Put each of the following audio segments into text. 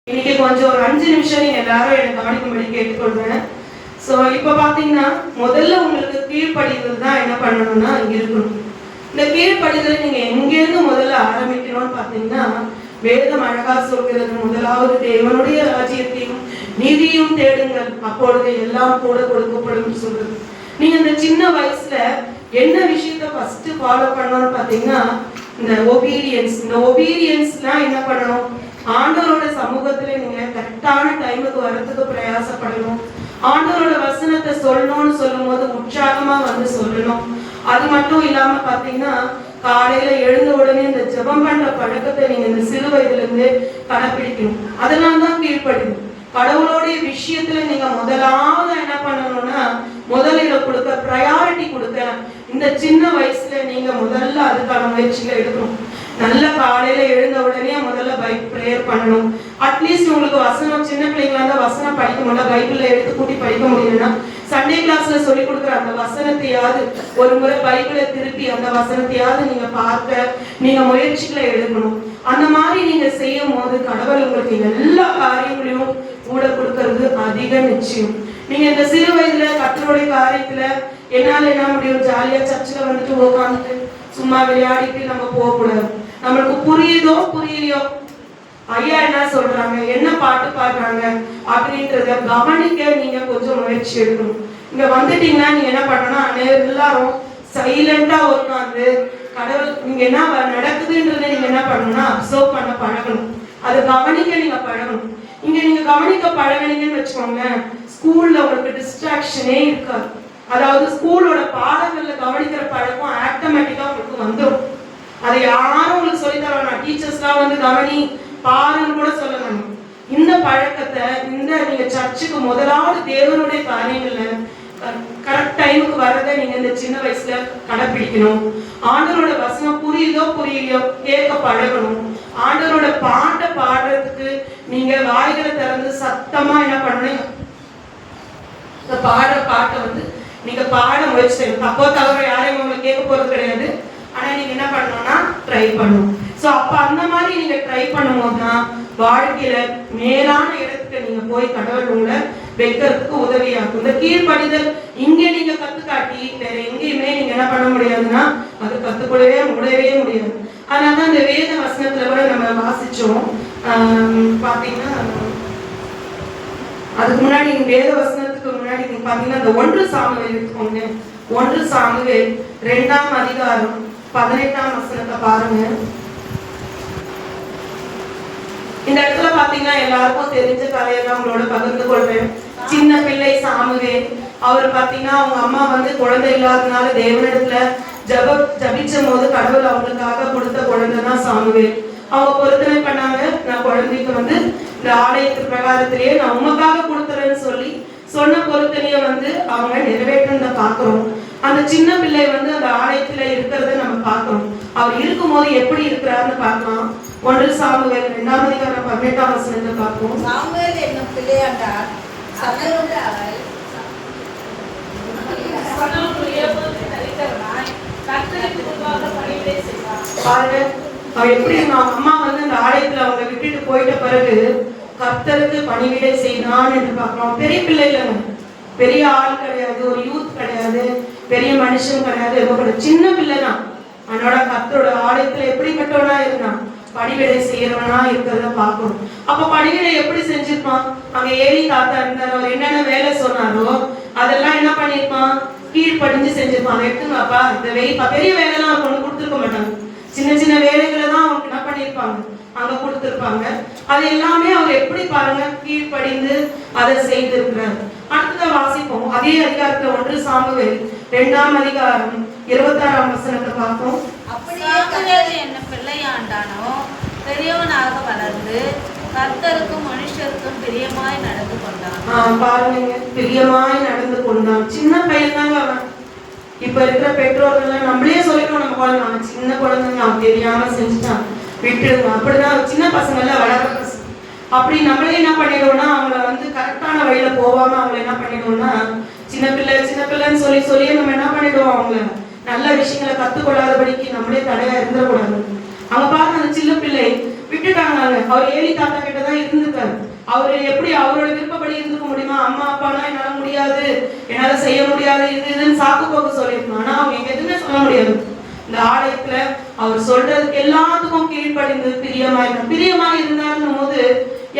இன்னைக்கு கொஞ்சம் ஒரு 5 நிமிஷம் நீங்க எல்லாரும் எனக்கு கவனிக்கும்படி கேட்டுக்கொள்றேன். ஸோ இப்போ பார்த்தீங்கன்னா முதல்ல உங்களுக்கு கீழ்ப்படிதல் தான் என்ன பண்ணணும்னா இருக்கணும். இந்த கீழ்ப்படிதலை நீங்க எங்கேருந்து முதல்ல ஆரம்பிக்கணும்னு பார்த்தீங்கன்னா, வேதம் அழகா சொல்கிறது, முதலாவது தேவனுடைய ராஜ்யத்தையும் நீதியும் தேடுங்கள், அப்பொழுது எல்லாம் கூட கொடுக்கப்படும் சொல்றது. நீங்க இந்த சின்ன வயசுல என்ன விஷயத்த ஃபர்ஸ்ட் ஃபாலோ பண்ணணும்னு பார்த்தீங்கன்னா, இந்த ஒபீடியன்ஸ். இந்த ஒபீடியன்ஸ்லாம் என்ன பண்ணணும், ஆண்டவரோட சமூகத்துல நீங்க கரெக்டான டைமுக்கு வரதுக்கு பிரயாசப்படணும். ஆண்டவரோட வசனத்தை சொல்லணும்னு சொல்லும் போது உற்சாகமா வந்து சொல்லணும். அது மட்டும் இல்லாம பாத்தீங்கன்னா, காலையில எழுந்த உடனே இந்த ஜெபம் பண்ற பழக்கத்தை நீங்க இந்த சிறு வயதுல இருந்து கடைபிடிக்கணும். அதெல்லாம் தான் கீழ்ப்படியும். கடவுளோடைய விஷயத்துல நீங்க முதலாவது என்ன பண்ணணும்னா, முதலிடம் கொடுக்க, ப்ரையாரிட்டி கொடுக்க. இந்த சின்ன வயசுல நீங்க முதல்ல அதுக்கான முயற்சியில எடுக்கணும். நல்ல காலையில எழுந்த உடனே முதல்ல ப்ரேயர் பண்ணணும். அட்லீஸ்ட் உங்களுக்கு வசனம், சின்ன பிள்ளைங்களா இருந்தா வசனம் படிக்க முடியல, பைபிள்ல எடுத்து கூட்டி படிக்க முடியலன்னா சண்டே கிளாஸ்ல சொல்லி கொடுக்குற அந்த வசனத்தையாவது ஒரு முறை பைபிளை திருப்பி அந்த வசனத்தையாவது நீங்க பார்க்க நீங்க முயற்சிகளை எடுக்கணும். அந்த மாதிரி நீங்க செய்யும் போது கடவுள் உங்களுக்கு எல்லா காரியங்களையும் கூட கொடுக்கறது அதிக நிச்சயம். நீங்க இந்த சிறு வயதுல கர்த்தருடைய காரியத்துல என்னால என்ன முடியும், ஜாலியா சர்ச்சில் வந்துட்டு உட்காந்துட்டு சும்மா விளையாடிட்டு நம்ம போகக்கூடாது. நம்மளுக்கு புரியுதோ புரியலையோ, ஐயா என்ன சொல்றாங்க, என்ன பாட்டு பாடுறாங்க அப்படின்றத கவனிக்க நீங்க கொஞ்சம் முயற்சி எடுக்கணும். இங்க வந்துட்டீங்கன்னா நீங்க என்ன பண்ணணும், எல்லாரும் சைலண்டா உட்காந்து கடவுள் நீங்க என்ன நடக்குதுன்றதை நீங்க என்ன பண்ணணும்னா அப்சர்வ் பண்ண பழகணும். அதை கவனிக்க நீங்க பழகணும். இங்க நீங்க கவனிக்க பழகினீங்கன்னு வச்சுக்கோங்க, ஸ்கூல்ல உங்களுக்கு டிஸ்ட்ராக்ஷனே இருக்காது. அதாவது ஸ்கூலோட பாடங்கள்ல கவனிக்கிற பழக்கம் ஆட்டோமேட்டிக்கா உங்களுக்கு வந்துடும். அதை யாரும் உங்களுக்கு சொல்லி தரணும். டீச்சர்ஸ்லாம் வந்து கவனி பாருன்னு கூட சொல்லணும். இந்த பழக்கத்தை இந்த நீங்க சர்ச்சுக்கு முதலாவது தேவனுடைய காரியங்கள்ல கரெக்ட் டைமுக்கு வரதை நீங்க இந்த சின்ன வயசுல கடைபிடிக்கணும். ஆண்டவரோட வசனம் புரியுதோ புரியலையோ கேட்க பழகணும். ஆண்டவரோட பாட்டை பாடுறதுக்கு நீங்க வாய்களை திறந்து சத்தமா என்ன பண்ணணும், இந்த பாடுற பாட்டை வந்து நீங்க பாட முயற்சி செய்யணும். தப்போ தவிர யாரையும் உங்களுக்கு கேட்க போறது கிடையாது. ஆனா நீங்க என்ன பண்ணணும்னா ட்ரை பண்ணணும். ஸோ அப்ப அந்த மாதிரி நீங்க ட்ரை பண்ணும்போது தான் வாழ்க்கையில மேலான இடத்துக்கு நீங்க போய் கடவுள் உங்களை வைக்கிறதுக்கு உதவியாகும். இந்த கீழ்ப்படிதல் இங்க நீங்க கத்துக்காட்டி வேற எங்கேயுமே நீங்க என்ன பண்ண முடியாதுன்னா அது கத்துக்கொள்ளவே முடியாது. அதனாலதான் இந்த வேத வசனத்துல கூட நம்ம வாசிச்சோம். பாத்தீங்கன்னா அதுக்கு முன்னாடி வேத வசனத்துக்கு முன்னாடி நீங்க பாத்தீங்கன்னா இந்த 1 சாமுவேல் எடுத்துக்கோங்க. 1 சாமுவேல் 2ஆம் அதிகாரம் 18ஆம் வசனத்தை பாருங்க. இந்த இடத்துல பாத்தீங்கன்னா எல்லாருக்கும் தெரிஞ்ச கதையை தான் உங்களோட பகிர்ந்து கொள்றேன். சின்ன பிள்ளை சாமுவேல், அவர் பாத்தீங்கன்னா அவங்க அம்மா வந்து குழந்தை இல்லாதனால தேவனிடத்துல ஜபிச்ச போது கடவுள் அவங்களுக்காக கொடுத்த குழந்தை தான் சாமுவேல். அவங்க பொருத்தனை பண்ணாங்க, நான் குழந்தைக்கு வந்து இந்த ஆலயத்து பிரகாரத்திலேயே நான் உமக்காக கொடுத்துறேன்னு சொல்லி சொன்ன பொருத்தனைய வந்து அவங்க நிறைவேற்றத பாக்குறோம். அந்த சின்ன பிள்ளை வந்து அந்த ஆலயத்துல இருக்கிறத நம்ம பார்க்கிறோம். அவர் இருக்கும்போது எப்படி இருக்கிறாருன்னு பார்க்கலாம். 1 சாமுவேல் 2ஆம் அதிகாரம் 18ஆம் வசனத்தை பார்ப்போம். சாமுவேல் என்னும் பிள்ளையாண்டார் சபையோடு அவள் பாருங்க, அவர் எப்படி அம்மா வந்து அந்த ஆலயத்துல அவங்க விட்டுட்டு போயிட்ட பிறகு கர்த்தருக்கு பணிவிடை செய்தான் என்று பார்க்கிறோம். பெரிய பிள்ளை இல்லைங்க, பெரிய ஆள் கிடையாது, ஒரு யூத் கிடையாது, பெரிய மனுஷன் கிடையாது, சின்ன பிள்ளை தான். அதனோட கர்த்தரோட ஆலயத்துல எப்படிப்பட்டவனா இருந்தான், பணிவிடை செய்யறவனா இருக்கிறத பார்க்கணும். அப்ப பணிவிடை எப்படி செஞ்சிருப்பான், அங்க ஏலி தாத்தா இருந்தாரோ, என்னென்ன வேலை சொன்னாரோ அதெல்லாம் என்ன பண்ணிருப்பான், கீழ்படிஞ்சு செஞ்சிருப்பான். எடுத்துங்கப்பா இந்த பெரிய வேலைலாம் அவங்க கொண்டு கொடுத்துருக்க மாட்டாங்க, சின்ன சின்ன வேலைகளை தான் அவங்க என்ன பண்ணிருப்பாங்க அங்க கொடுத்துருப்பாங்க. அது எல்லாமே அவர் எப்படி பாருங்க கீழ்படிந்து அதை செய்திருக்கிறார். அடுத்ததான் வாசிப்போம். அதே அதிகாரத்துல 1 சாமுவேல் 2ஆம் அதிகாரம் 26ஆம் வசனத்தை பார்ப்போம். அப்படியே என்ன பிள்ளையாண்டானோ பெரியவனாக வளர்ந்து கர்த்தருக்கும் மனுஷருக்கும் பிரியமாய் நடந்து கொண்டான். பாருங்க, பிரியமாய் நடந்து கொண்டான். சின்ன பையன் தாங்க அவன். இப்ப இருக்கிற பெற்றோர்கள் நம்மளே சொல்லிட்டோம், நம்ம குழந்தை அவன் சின்ன குழந்தைங்க அவன் தெரியாம செஞ்சுட்டான் விட்டுடுங்க. அப்படிதான் சின்ன பசங்க எல்லாம் வளர்ற பசங்க. அப்படி நம்மளே என்ன பண்ணிடுவோம்னா அவங்கள வந்து கரெக்டான வழியில போவாம அவங்கள என்ன பண்ணிடுவோம்னா சின்ன பிள்ளைன்னு சொல்லியே நம்ம என்ன பண்ணிடுவோம், அவங்கள நல்ல விஷயங்களை கத்துக்கொள்ளாதபடிக்கு நம்மளே தடையா இருந்துடக்கூடாது. அவங்க பாருங்க, அந்த சின்ன பிள்ளை விட்டுட்டாங்க. அவர் ஏலி தாத்தா கிட்ட தான் இருந்திருக்காரு. அவரு எப்படி அவரோட விருப்பப்படி இருந்துக்க முடியுமா? அம்மா அப்பானா என்னால முடியாது, என்னால செய்ய முடியாது, இதுன்னு சாக்கு போக்கு சொல்லியிருக்கோம். ஆனா அவங்க எதுவுமே சொல்ல முடியாது. இந்த ஆலயத்துல அவர் சொல்றதுக்கு எல்லாத்துக்கும் கீழ்ப்படிந்து பிரியமா இருந்தாருன்னும் போது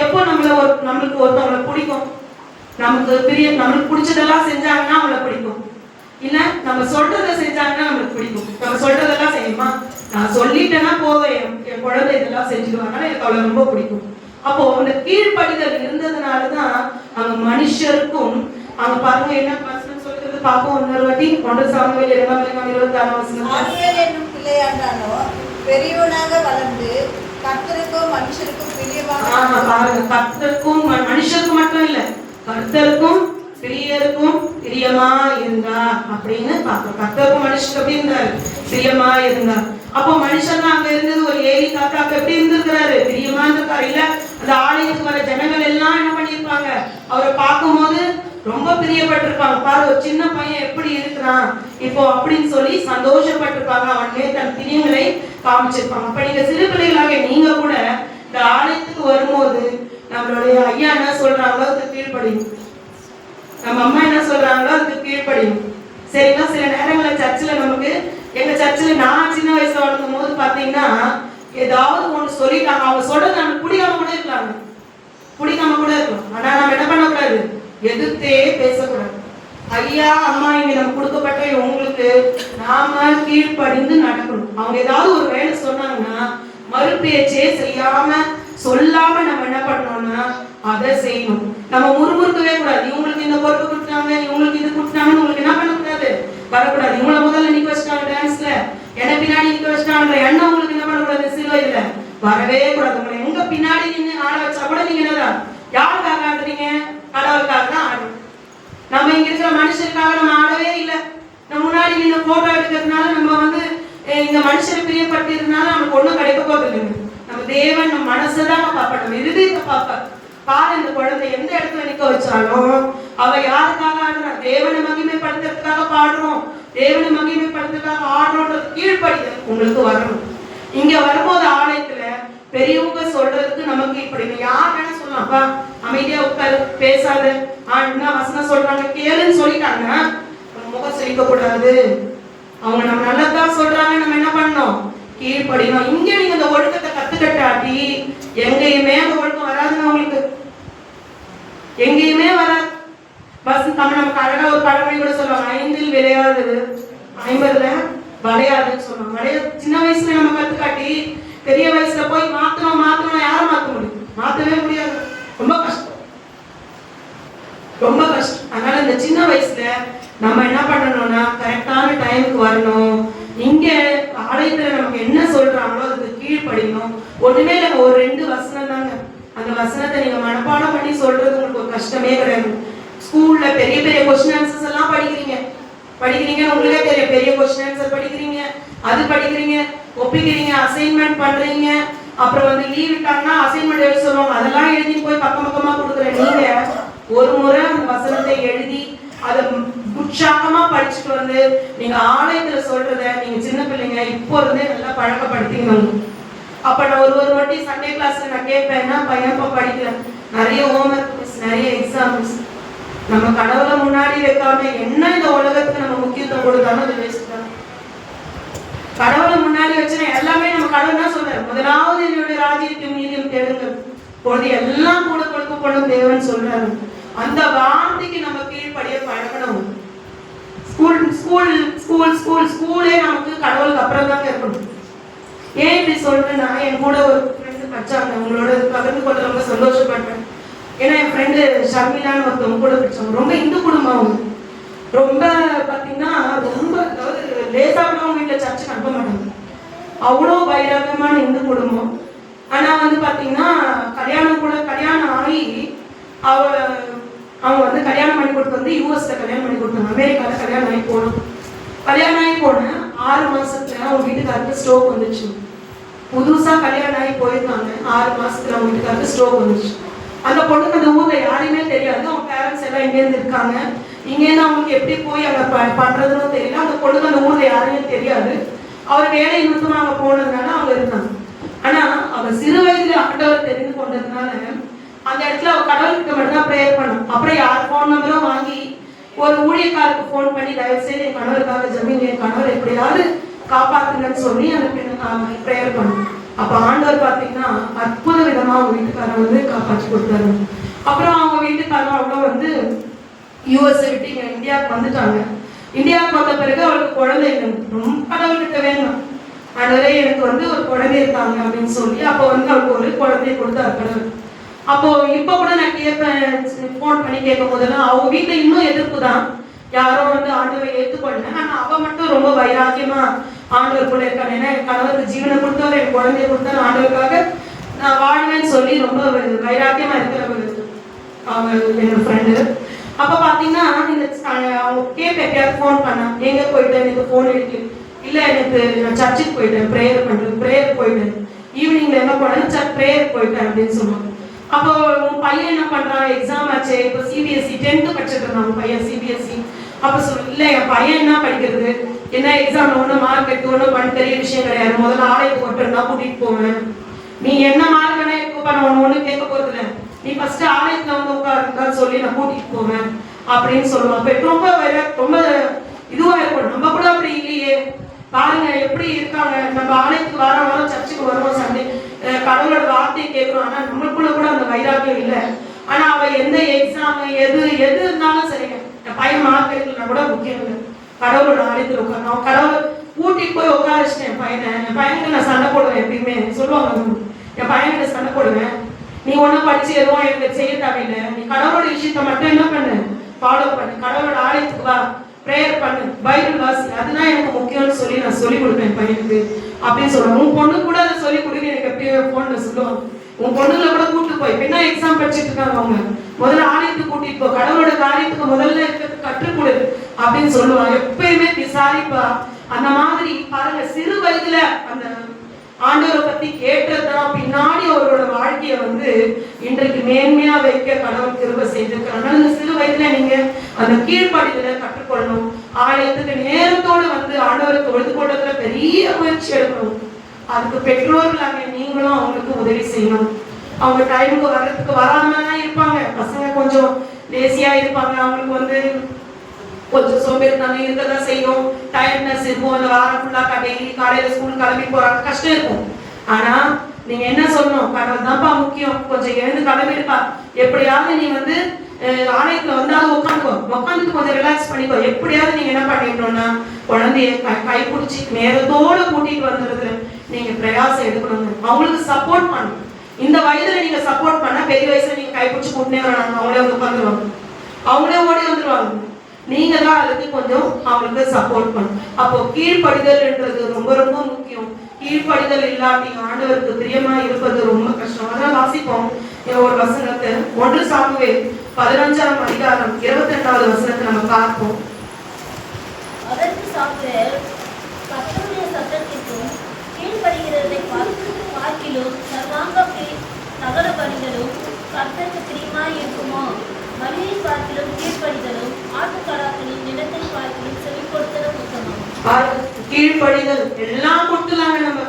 எப்போ நம்மளுக்கு ஒருத்தவங்களை பிடிக்கும், நம்மளுக்கு பிடிச்சதெல்லாம் செஞ்சாங்கன்னா அவங்கள பிடிக்கும். இல்ல நம்ம சொல்றதை செஞ்சாங்கன்னா நம்மளுக்கு பிடிக்கும். நம்ம சொல்றதெல்லாம் செய்யுமா? நான் சொல்லிட்டேன்னா போதும், என் குழந்தை இதெல்லாம் செஞ்சுடுவாங்க, எனக்கு அவளை ரொம்ப பிடிக்கும். அப்போ அந்த கீழ்ப்படிதல் இருந்ததுனாலதான் அங்க மனுஷருக்கும் அங்க பாருங்க என்ன வசனம் சொல்றது பார்ப்போம் இன்னொரு வாட்டி. 1 சாமுவேல் 2:26 ஆணிவேல் என்னும் பிள்ளையாண்டானோ பெரியவனாக வளர்ந்து கர்த்தருக்கும் மனுஷருக்கும் பிரியமாக. பாருங்க, கர்த்தருக்கும் மனுஷருக்கும் மட்டும் இல்ல, கர்த்தருக்கும் பிரியருக்கும் பிரியமா இருந்தா அப்படின்னு பார்க்கிறோம். கர்த்தருக்கும் மனுஷருக்கு எப்படி இருந்தாரு? பிரியமா இருந்தார். அப்போ மனுஷன் அங்க இருந்தது ஒரு ஏலி தாத்தாக்கு எப்படி இருந்திருக்கிறாரு? பிரியமா இருந்திருக்காரு. இல்ல அந்த ஆலயத்துக்கு வர ஜனங்கள் எல்லாம் என்ன பண்ணிருப்பாங்க? அவரை பார்க்கும் போது ரொம்ப பிரியப்பட்டிருப்பாங்க. பாரு ஒரு சின்ன பையன் எப்படி இருக்கிறான் இப்போ அப்படின்னு சொல்லி சந்தோஷப்பட்டிருப்பாங்க. அவனே தன் பிரியங்களை காமிச்சிருப்பாங்க. அப்ப நீங்க சிறு பிள்ளைகளாக நீங்க கூட இந்த ஆலயத்துக்கு வரும்போது நம்மளுடைய ஐயா என்ன சொல்றாங்களோ அதுக்கு கீழ்ப்படியும், நம்ம அம்மா என்ன சொல்றாங்களோ அதுக்கு கீழ்ப்படியும். சரிங்களா? சில நேரங்களில் சர்ச்சில் நமக்கு, எங்க சர்ச்சில் நான் சின்ன வயசுல வளர்க்கும் போது பாத்தீங்கன்னா ஏதாவது ஒண்ணு சொல்லிட்டாங்க, அவங்க சொல்றது நமக்கு பிடிக்காம கூட இருக்கலாம். ஆனா நம்ம என்ன பண்ணக்கூடாது? எதிர்த்தே பேசக்கூடாது. ஐயா அம்மா இங்க நம்ம கொடுக்கப்பட்ட உங்களுக்கு நாம கீழ்ப்படிந்து நடக்கணும். அவங்க ஏதாவது ஒரு வேலை சொன்னாங்கன்னா மறுபேச்சே செய்யாம சொல்லாம நம்ம என்ன பண்ணணும்னா அதை செய்யணும். நம்ம முறுமுறுக்கவே கூடாது. இவங்களுக்கு இந்த பொறுப்பு கொடுத்தாங்க, இவங்களுக்கு இது கொடுத்தாங்கன்னு உங்களுக்கு என்ன பண்ணக்கூடாது? வரக்கூடாது. இவங்கள முதல்ல நிக்க வச்சுட்டாங்க டான்ஸ்ல, என்ன பின்னாடி நிக்க வச்சுட்டாங்க எண்ணம் உங்களுக்கு என்ன பண்ணக்கூடாது? சிலுவை இதுல வரவே கூடாது. உங்களை எங்க பின்னாடி நின்று ஆட வச்சா கூட நீங்க என்னதான் யாருக்காக ஆடுறீங்க? கடவுளுக்காக தான் ஆடுறோம். நம்ம இங்க இருக்கிற மனுஷருக்காக நம்ம ஆடவே இல்லை. நம்ம முன்னாடி நின்று போட்டோ எடுக்கிறதுனால நம்ம இந்த மனுஷரை பிரியப்பட்டிருந்தாலும் நமக்கு ஒண்ணும் கிடைக்க போறது இல்லைங்க. நம்ம தேவன் நம்ம மனசைதான் பார்ப்போம், நம்ம இருதயத்தை பார்ப்போம். பாரு இந்த குழந்தை எந்த இடத்துல நிக்க வச்சாலும் அவ யாருக்காக ஆடுறா? தேவனை மகிமைப்படுத்துறதுக்காக பாடுறோம், தேவனை மகிமைப்படுத்துறதுக்காக ஆடுறோன்றது கீழ்ப்படிதல் உங்களுக்கு வரணும். இங்க வரும்போது ஆலயத்துல பெரியவங்க சொல்றதுக்கு நமக்கு இப்படி யார் வேணா சொல்லலாம்ப்பா, அமைதியா உட்காரு, பேசாத, என்ன வசனம் சொல்றாங்க கேளுன்னு சொல்லிட்டாங்க, முகம் சிரிக்க கூடாது. அவங்க நம்ம நல்லதான் சொல்றாங்க, நம்ம என்ன பண்ணணும்? கீழ்ப்படினோம். இங்க நீங்க இந்த ஒழுக்கத்தை கத்துக்கட்டாட்டி எங்கேயுமே அந்த ஒழுக்கம் வராதுங்க. உங்களுக்கு எங்கேயுமே வராது. நமக்கு அழகா ஒரு பழமொழி கூட சொல்லுவாங்க, 5இல் விளையாடுது 50ல வளையாதுன்னு சொல்லுவாங்க. சின்ன வயசுல நம்ம கத்துக்காட்டி பெரிய வயசுல போய் மாத்தணும் யாரும் மாத்த முடியும்? மாத்தவே முடியாது. ரொம்ப கஷ்டம். அதனால இந்த சின்ன வயசுல நம்ம என்ன பண்ணணும்னா கரெக்டான டைமுக்கு வரணும். இங்க ஆலயத்துல நமக்கு என்ன சொல்றாங்களோ அதுக்கு கீழ்ப்படியணும். ஒண்ணுமே இல்ல, ஒரு 2 வசனம் தாங்க. அந்த வசனத்தை நீங்க மனப்பாடம் பண்ணி சொல்றது உங்களுக்கு ஒரு கஷ்டமே கிடையாது. ஸ்கூல்ல பெரிய பெரிய கொஸ்டின் ஆன்சர்ஸ் எல்லாம் படிக்கிறீங்க உங்களுக்கே தெரியும். பெரிய கொஸ்டின் ஆன்சர் படிக்கிறீங்க, அது படிக்கிறீங்க, ஒப்பிக்கிறீங்க, அசைன்மெண்ட் பண்றீங்க. அப்புறம் லீவ் விட்டாங்கன்னா அசைன்மெண்ட் எழுத சொல்லுவாங்க, அதெல்லாம் எழுதி போய் பக்கமா கொடுக்குறேன். நீங்க ஒரு முறை அந்த வசனத்தை எழுதி அதை உற்சாகமா படிச்சுட்டு நீங்க ஆலயத்துல சொல்றத நீங்க சின்ன பிள்ளைங்க இப்போ இருந்தே நல்லா பழக்கப்படுத்திக்கணும். அப்ப நான் ஒரு வாட்டி சண்டே கிளாஸ்ல நான் கேட்பேன்னா பையன்ப்பா படிக்கல, நிறைய ஹோம்ஒர்க், நிறைய எக்ஸாம்ஸ், நம்ம கடவுளை முன்னாடி வைக்காம என்ன இந்த உலகத்துக்கு நம்ம முக்கியத்துவம் கொடுத்தாலும் அது வேஸ்ட் தான். கடவுளை முன்னாடி வச்சுன்னா எல்லாமே நம்ம கடவுள் தான் சொல்றாரு, முதலாவது என்னுடைய ராஜ்யத்தையும் நீதியும் தேடுங்கள், பொழுது எல்லாம் கூட கொடுக்கப்படும் தேவன் சொல்றாரு. அந்த வார்த்தைக்கு நம்ம கீழ்ப்படிய பழகணும். ஸ்கூலே நமக்கு கடவுளுக்கு அப்புறம் தாங்க இருக்கணும். ஏன் இப்படி சொல்றேன்னா, என் கூட ஒரு ஃப்ரெண்டு படிச்சாங்க, அவங்களோட பகிர்ந்து கொள்ள ரொம்ப சந்தோஷப்பட்டேன். ஏன்னா என் ஃப்ரெண்டு ஷர்மிலான்னு ஒருத்தவங்க கூட படிச்சாங்க. ரொம்ப இந்து குடும்பம். அவங்க ரொம்ப பார்த்தீங்கன்னா ரொம்ப, அதாவது லேசாக அவங்க வீட்டில் சர்ச்சுக்கு அனுப்ப மாட்டாங்க, அவ்வளோ வைராகமான இந்து குடும்பம். ஆனால் பார்த்தீங்கன்னா கல்யாணம் ஆகி அவங்க கல்யாணம் பண்ணி கொடுத்து யூஎஸ்ல கல்யாணம் பண்ணி கொடுத்தாங்க. அமெரிக்காவில் கல்யாணம் ஆகி போன 6 மாசத்துல அவங்க வீட்டுக்காருக்கு ஸ்ட்ரோக் வந்துச்சு. புதுசா கல்யாணம் ஆகி போயிருக்காங்க, 6 மாசத்துல அவங்க வீட்டுக்காருக்கு ஸ்ட்ரோக் வந்துச்சு. அந்த பொண்ணுக்கு அந்த ஊர்ல யாரையுமே தெரியாது. அவங்க பேரண்ட்ஸ் எல்லாம் இங்கேருந்து இருக்காங்க, இங்கேருந்து அவங்களுக்கு எப்படி போய் அங்க பண்றதுன்னு தெரியல. அந்த பொண்ணுக்கு அந்த ஊர்ல யாரையும் தெரியாது. அவர் வேலை நிமித்தமா அங்க போனதுனால அவங்க இருந்தாங்க. ஆனா அவ சிறு வயதுல ஆண்டவர் தெரிந்து கொண்டதுனால அந்த இடத்துல அவ கடவுள்கிட்ட மட்டும் தான் ப்ரேயர் பண்ணான். அப்புறம் யார் ஃபோன் நம்பரும் வாங்கி ஒரு ஊழியக்காருக்கு ஃபோன் பண்ணி தயவு செய்து என் கணவருக்காக ஜெபிங்க, என் கணவர் எப்படியாவது காப்பாத்துங்கன்னு சொல்லி அந்த பெண்ணு ப்ரேயர் பண்ணும். அப்ப ஆண்டவர் பாத்தீங்கன்னா அற்புத விதமா அவங்க வீட்டுக்காரர் வந்து காப்பாற்றி கொடுத்தாரு. அப்புறம் அவங்க வீட்டுக்காரர் அவ்வளோ வந்து யூஎஸ்ஏ விட்டு இங்க இந்தியாவுக்கு வந்துட்டாங்க. இந்தியாவுக்கு வந்த பிறகு அவளுக்கு குழந்தை ரொம்ப கடவுள்கிட்ட வேணும், ஆண்டவரே எனக்கு வந்து ஒரு குழந்தை இருக்காங்க அப்படின்னு சொல்லி அப்போ வந்து அவளுக்கு ஒரு குழந்தைய கொடுத்தாரு கடவுள். அப்போ இப்ப கூட நான் கேட்பேன், போன் பண்ணி கேட்கும் போதெல்லாம் அவங்க வீட்டுல இன்னும் எதிர்ப்பு தான், யாரும் வந்து ஆண்டவரை ஏற்றுக்கொள்ள. ஆனா அவ மட்டும் ரொம்ப வைராக்கியமா ஆண்டவர் கூட இருக்காங்க. ஏன்னா என் கணவருக்கு ஜீவனை கொடுத்தவர், என் குழந்தைய கொடுத்தாரு, ஆண்டவருக்காக நான் வாழ்வேன்னு சொல்லி ரொம்ப வைராக்கியமா இருக்கிறவங்க அவங்க என்னோட ஃப்ரெண்டு. அப்ப பாத்தீங்கன்னா அவங்க கேட்ப எப்பயாவது ஃபோன் பண்ணா, எங்க போயிட்டேன், எனக்கு ஃபோன் எடுக்கு இல்ல, எனக்கு நான் சர்ச்சுக்கு போயிட்டேன், ப்ரேயர் பண்றேன், ப்ரேயர் போயிட்டேன், ஈவினிங்ல என்ன போனேன் ப்ரேயர் போயிட்டேன் அப்படின்னு சொல்லுவாங்க. அப்போ உன் பையன் என்ன பண்றான், எக்ஸாம் ஆச்சு, இப்போ சிபிஎஸ்சி 10th படிச்சுட்டு இருந்தான் உன் பையன் சிபிஎஸ்சி. அப்ப சொல்லு, இல்ல என் பையன் என்ன படிக்கிறது, என்ன எக்ஸாம்ல ஒன்றும் மார்க் எடுத்து ஒன்றும் பண்ண பெரிய விஷயம் கிடையாது, முதல்ல ஆலயத்துக்கு ஒருத்தர் தான் கூட்டிட்டு போவேன், நீ என்ன மார்க் வேணா எடுக்க பண்ண ஒன்றும் கேட்க போறது இல்லை, நீ ஃபர்ஸ்ட் ஆலயத்துல வந்து உட்காருன்னு சொல்லி நான் கூட்டிட்டு போவேன் அப்படின்னு சொல்லுவான். அப்ப ரொம்ப இதுவா இருக்கும். நம்ம கூட அப்படி இல்லையே, பாருங்க எப்படி இருக்காங்க, நம்ம ஆலயத்துக்கு வாரம் சர்ச்சுக்கு வருவோம், சண்டே கடவுளோட வார்த்தையை கேட்கிறோம், ஆனா நம்மளுக்குள்ள கூட அந்த வைராக்கியம் இல்லை. ஆனா அவ எந்த எக்ஸாம் எது இருந்தாலும் சரிங்க, என் பையன் மார்க் எடுக்கலன்னா கூட முக்கியம் இல்லை, கடவுளோட ஆலயத்தில் உட்காரணும். அவன் கடவுள் கூட்டிட்டு போய் உட்கார வச்சுட்டேன் என் பையனுக்கு நான் சண்டை போடுவேன். எப்பயுமே சொல்லுவாங்க, என் பையனுக்கு சண்டை போடுவேன், நீ ஒன்னும் படிச்சு எதுவும் எனக்கு செய்ய தேவையில்லை, நீ கடவுளோட விஷயத்த மட்டும் என்ன பண்ணு, ஃபாலோ பண்ணு, கடவுளோட ஆலயத்துக்கு வா, ப்ரேயர் பண்ணு, பைபிள் வாசி, அதுதான் எனக்கு முக்கியம்னு சொல்லி நான் சொல்லி கொடுப்பேன் பையனுக்கு அப்படின்னு சொல்லுவேன். உன் பொண்ணு கூட அதை சொல்லி கொடுங்க, எனக்கு எப்பயும் போன்ல சொல்லுவாங்க, உன் பொண்ணுல கூட கூட்டு போய் என்ன எக்ஸாம் படிச்சுட்டு இருக்காங்க அவங்க, முதல்ல ஆலயத்துக்கு கூட்டிட்டு போ, கடவுளோட காரியத்துக்கு முதல்ல இருக்கிறது கற்றுக் கொடு அப்படின்னு சொல்லுவாங்க. எப்பயுமே விசாரிப்பா. அந்த மாதிரி பாருங்க, சிறு வயதுல அந்த ஆண்டவரை பத்தி கேட்டதுதான் பின்னாடி அவரோட வாழ்க்கைய வந்து இன்றைக்கு மேன்மையா வைக்க கடவுள் கிருபை செய்திருக்கிறாங்க. அந்த சிறு வயதுல நீங்க அந்த கீழ்ப்படிதலை கற்றுக்கொள்ளணும். ஆலயத்துக்கு நேரத்தோடு வந்து ஆண்டவரை தொழுது கொண்டதுல பெரிய முயற்சி எடுக்கணும். அதுக்கு பெற்றோர்களாக நீங்களும் அவங்களுக்கு உதவி செய்யணும். அவங்க டைமுக்கு வர்றதுக்கு வராமதான் இருப்பாங்க, பசங்க கொஞ்சம் லேசியா இருப்பாங்க, அவங்களுக்கு வந்து கொஞ்சம் சோம்பேறித்தனம் இருக்கதான் செய்யும், டயர்ட்னஸ் இருக்கும், அந்த வாரம் ஃபுல்லா டெய்லி காலையில ஸ்கூல் கிளம்பி போறாங்க, கஷ்டம் இருக்கும். ஆனா நீங்க என்ன சொல்லணும், கடவுள் தான்ப்பா முக்கியம், கொஞ்சம் எழுந்து கிளம்பிடுப்பா, எப்படியாவது நீ வந்து ஆலயத்துல வந்தாலும் உட்காந்துட்டு கொஞ்சம் ரிலாக்ஸ் பண்ணிக்கோ, எப்படியாவது நீங்க என்ன பண்ணிடணும்னா குழந்தைய கைப்பிடிச்சி நேரத்தோடு கூட்டிட்டு வந்துடுறது நீங்க பிரயாசம் எடுக்கணுங்க. அவங்களுக்கு சப்போர்ட் பண்ணணும். இந்த வயதுல நீங்க சப்போர்ட் பண்ணா பெரிய வயசுல நீங்க கைப்பிடிச்சு கூட்டினே வராங்க, அவங்களே வந்து உட்காந்துருவாங்க, அவங்களே ஓடி வந்துருவாங்க. நீங்க தான் அதுக்கு கொஞ்சம் அவங்களுக்கு சப்போர்ட் பண்ணணும். அப்போ கீழ்ப்படிதல்ன்றது ரொம்ப ரொம்ப முக்கியம். கீழ்ப்படிதல் இல்லாட்டி ஆண்டவருக்கு பிரியமா இருப்பது ரொம்ப கஷ்டம். அதெல்லாம் வாசிப்போம் ஒரு வசனத்தை, 1 சாமுவேல் 15ஆம் அதிகாரம் 22வது வசனத்தை நம்ம பார்ப்போம். அதற்கு சாமுவேல், கர்த்தருடைய சத்தத்திற்கும் கீழ்ப்படிகிறதை பார்க்கிலும் சர்வாங்க தகன பலிகளும் கர்த்தருக்கு பிரியமாய் இருக்குமோ, பலியை பார்க்கிலும் கீழ்ப்படிதலும் ஆட்டுக்கடாக்களின் நிலத்தை பார்க்கிலும் செவி கொடுத்தலும் உத்தமம். கீழ்ப்படிதல் எல்லாம் கொடுத்துலாங்க. நம்ம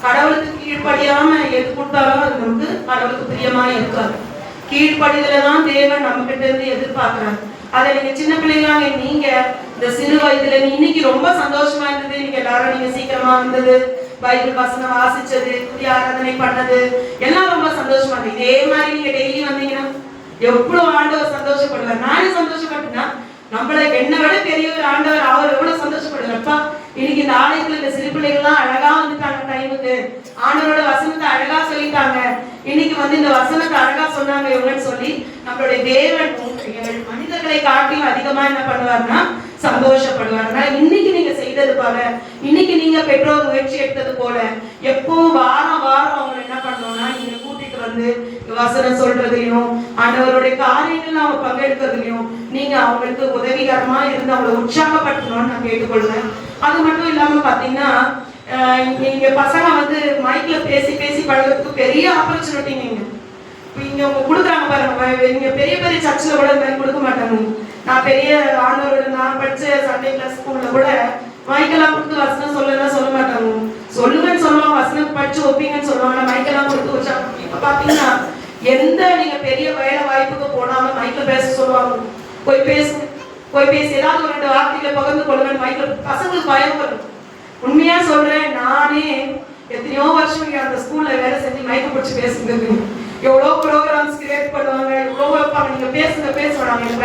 கடவுளுக்கு கீழ்ப்படியாம எது கொடுத்தாலும் அது நமக்கு கடவுளுக்கு பிரியமா இருக்காது. கீழ்ப்படிதலை தான் தேவன் நம்ம கிட்ட இருந்து எதிர்பார்க்கிறாங்க. அதை நீங்க சின்ன பிள்ளைங்களாங்க, நீங்க இந்த சிறு வயதுல இன்னைக்கு ரொம்ப சந்தோஷமா இருந்தது, இன்னைக்கு எல்லாரும் நீங்க சீக்கிரமா வந்தது, பைபிள் வசனம் வாசிச்சது, புதிய ஆராதனை பண்ணது எல்லாம் ரொம்ப சந்தோஷமா இருக்கு. இதே மாதிரி நீங்க டெய்லி வந்தீங்கன்னா எவ்வளவு ஆண்டவர் சந்தோஷப்படுவார். நானே சந்தோஷப்பட்டேன்னா நம்மளை என்னை விட பெரிய ஒரு ஆண்டவர், அவர் எவ்வளவு சந்தோஷப்படுவார்ப்பா. இன்னைக்கு இந்த ஆலயத்துல இந்த சிறு பிள்ளைகள்லாம் அழகா வந்துட்டாங்க, டைமுக்கு ஆண்டவரோட வசனத்தை அழகா சொல்லிட்டாங்க, இன்னைக்கு வந்து இந்த வசனத்தை அழகா சொன்னாங்க இவங்கன்னு சொல்லி நம்மளுடைய தேவன் மனிதர்களை காட்டியும் அதிகமா என்ன பண்ணுவார்னா சந்தோஷப்படுவாருன்னா, இன்னைக்கு நீங்க செய்தது போல, இன்னைக்கு நீங்க பெற்றோர் முயற்சி எடுத்தது போல எப்பவும் வாரம் அவங்களை என்ன பண்ணணும்னா நீங்க கூட்டிட்டு வந்து வசனம் சொல்றதையும் ஆண்டவருடைய காரியங்கள் அவங்க பங்கெடுக்கிறதுலையும் நீங்க அவங்களுக்கு உதவிகரமா இருந்து அவங்களை உற்சாகப்படுத்தணும்னு நான் கேட்டுக்கொள்வேன். அது மட்டும் இல்லாம பாத்தீங்கன்னா இங்க பசங்க வந்து மைக்ல பேசி பழகிறதுக்கு பெரிய ஆப்பர்ச்சுனிட்டி. நீங்க இங்க உங்க கொடுக்குறாங்க பாருங்க, இங்க பெரிய சர்ச்சில் கூட இந்த மாதிரி கொடுக்க மாட்டாங்க. நான் பெரிய ஆண்டவரோட நான் படிச்ச சண்டே கிளாஸ் ஸ்கூல்ல கூட மைக்கெல்லாம் கொடுத்து வசனம் சொல்ல மாட்டாங்க. சொல்லுங்கன்னு சொல்லுவாங்க, வசனம் படிச்சு ஒப்பீங்கன்னு மைக்னு சொல்லுவாங்க, மைக்கெல்லாம் கொடுத்து உற்சாகம். இப்ப பாத்தீங்கன்னா எந்த நீங்க பெரிய வேலை வாய்ப்புக்கு போனாலும் மைக்ல பேச சொல்லுவாங்க. போய் பேசுங்க, போய் பேசி ஏதாவது ஒரு 2 வார்த்தைகளை பகிர்ந்து கொள்ளுங்க. மைக்ல பசங்களுக்கு பயம் வரும். உண்மையா சொல்றேன், நானே எத்தனையோ வருஷம் இங்க அந்த ஸ்கூல்ல வேலை செஞ்சு மைக்க பிடிச்சி பேசுறது. எவ்வளவு ப்ரோக்ராம்ஸ் கிரியேட் பண்ணுவாங்க, எவ்வளவு வைப்பாங்க. நீங்க பேசுங்க பேசுவாங்க, எனக்கு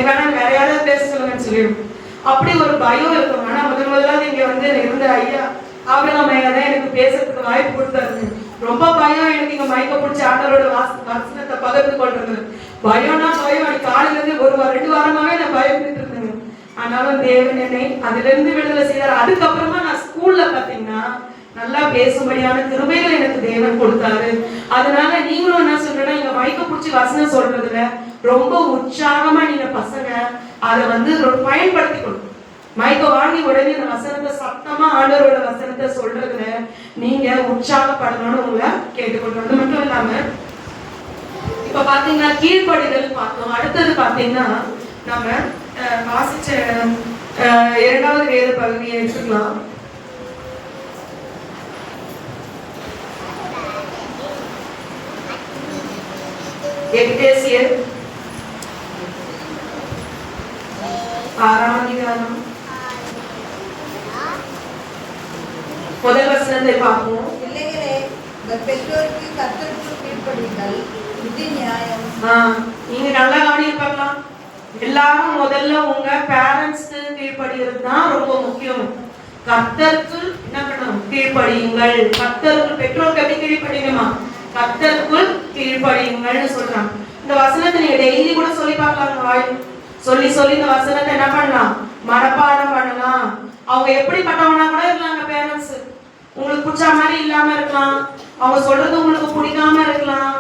வேணாம் வேற யாராவது பேச சொல்லுங்கன்னு சொல்லிடும். அப்படி ஒரு பயம் இருக்கும். ஆனா முதலாவது இங்க வந்து இருந்த ஐயா ஆபிரகாம் ஐயா தான் எனக்கு பேசுறதுக்கு வாய்ப்பு கொடுத்தாரு. ரொம்ப பயம் எனக்கு இங்க மைக்க பிடிச்சி ஆண்டவரோட வசனத்தை பகிர்ந்து கொள்றது. பயம்னா பயம். அன்னைக்கு காலையில இருந்து 2 வாரமாவே நான் பயப்பட்டு இருந்தேங்க. ஆனாலும் தேவன் என்னை அதுல இருந்து விடுதலை செய்தார். அதுக்கப்புறமா நான் ஸ்கூல்ல பாத்தீங்கன்னா நல்லா பேசும்படியான கிருபைகள் எனக்கு தேவன் கொடுத்தாரு. அதனால நீங்களும் என்ன சொல்றேன்னா, இங்க மைக்க பிடிச்சி வசனம் சொல்றதுல ரொம்ப உற்சாகமா நீங்க பசங்க அதை வந்து பயன்படுத்திக்கணும். மைக்க வாங்கி உடனே இந்த வசனத்தை சத்தமா ஆண்டவரோட வசனத்தை சொல்றதுல நீங்க உற்சாகப்படணும்னு உங்களை கேட்டுக்கொள்றோம். அது மட்டும் இல்லாம இப்ப பாத்தீங்கன்னா கீழ்ப்படிதல் பார்த்தோம். அடுத்தது பாத்தீங்கன்னா நம்ம வாசிச்ச 2வது வேத பகுதியை எடுத்துக்கலாம். எபேசியர் 6ஆம் அதிகாரம் முதல் வசனத்தை பார்ப்போம். பிள்ளைகளே, உங்கள் பெற்றோருக்கு கர்த்தருக்குள் கீழ்ப்படியுங்கள், இது நியாயம். நீங்க நல்லா கவனிப்பாக்கலாம். எல்லாரும் முதல்ல உங்க பேரண்ட்ஸ்க்கு கீழ்ப்படிகிறது தான் ரொம்ப முக்கியம். கர்த்தருக்குள் என்ன பண்ணணும்? கீழ்ப்படியுங்கள். கர்த்தருக்குள் பெற்றோருக்கு எப்படி கீழ்ப்படியணுமா? கர்த்தருக்குள் கீழ்ப்படியுங்கள்னு சொல்றாங்க. இந்த வசனத்தை நீங்க டெய்லி கூட சொல்லி பார்க்கலாம். வாய் சொல்லி சொல்லி இந்த வசனத்தை என்ன பண்ணலாம்? மனப்பாடம் பண்ணலாம். அவங்க எப்படிப்பட்டவனா கூட இருக்காங்க. பேரண்ட்ஸ் உங்களுக்கு பிடிச்ச மாதிரி இல்லாம இருக்கலாம், அவங்க சொல்றது உங்களுக்கு பிடிக்காம இருக்கலாம்.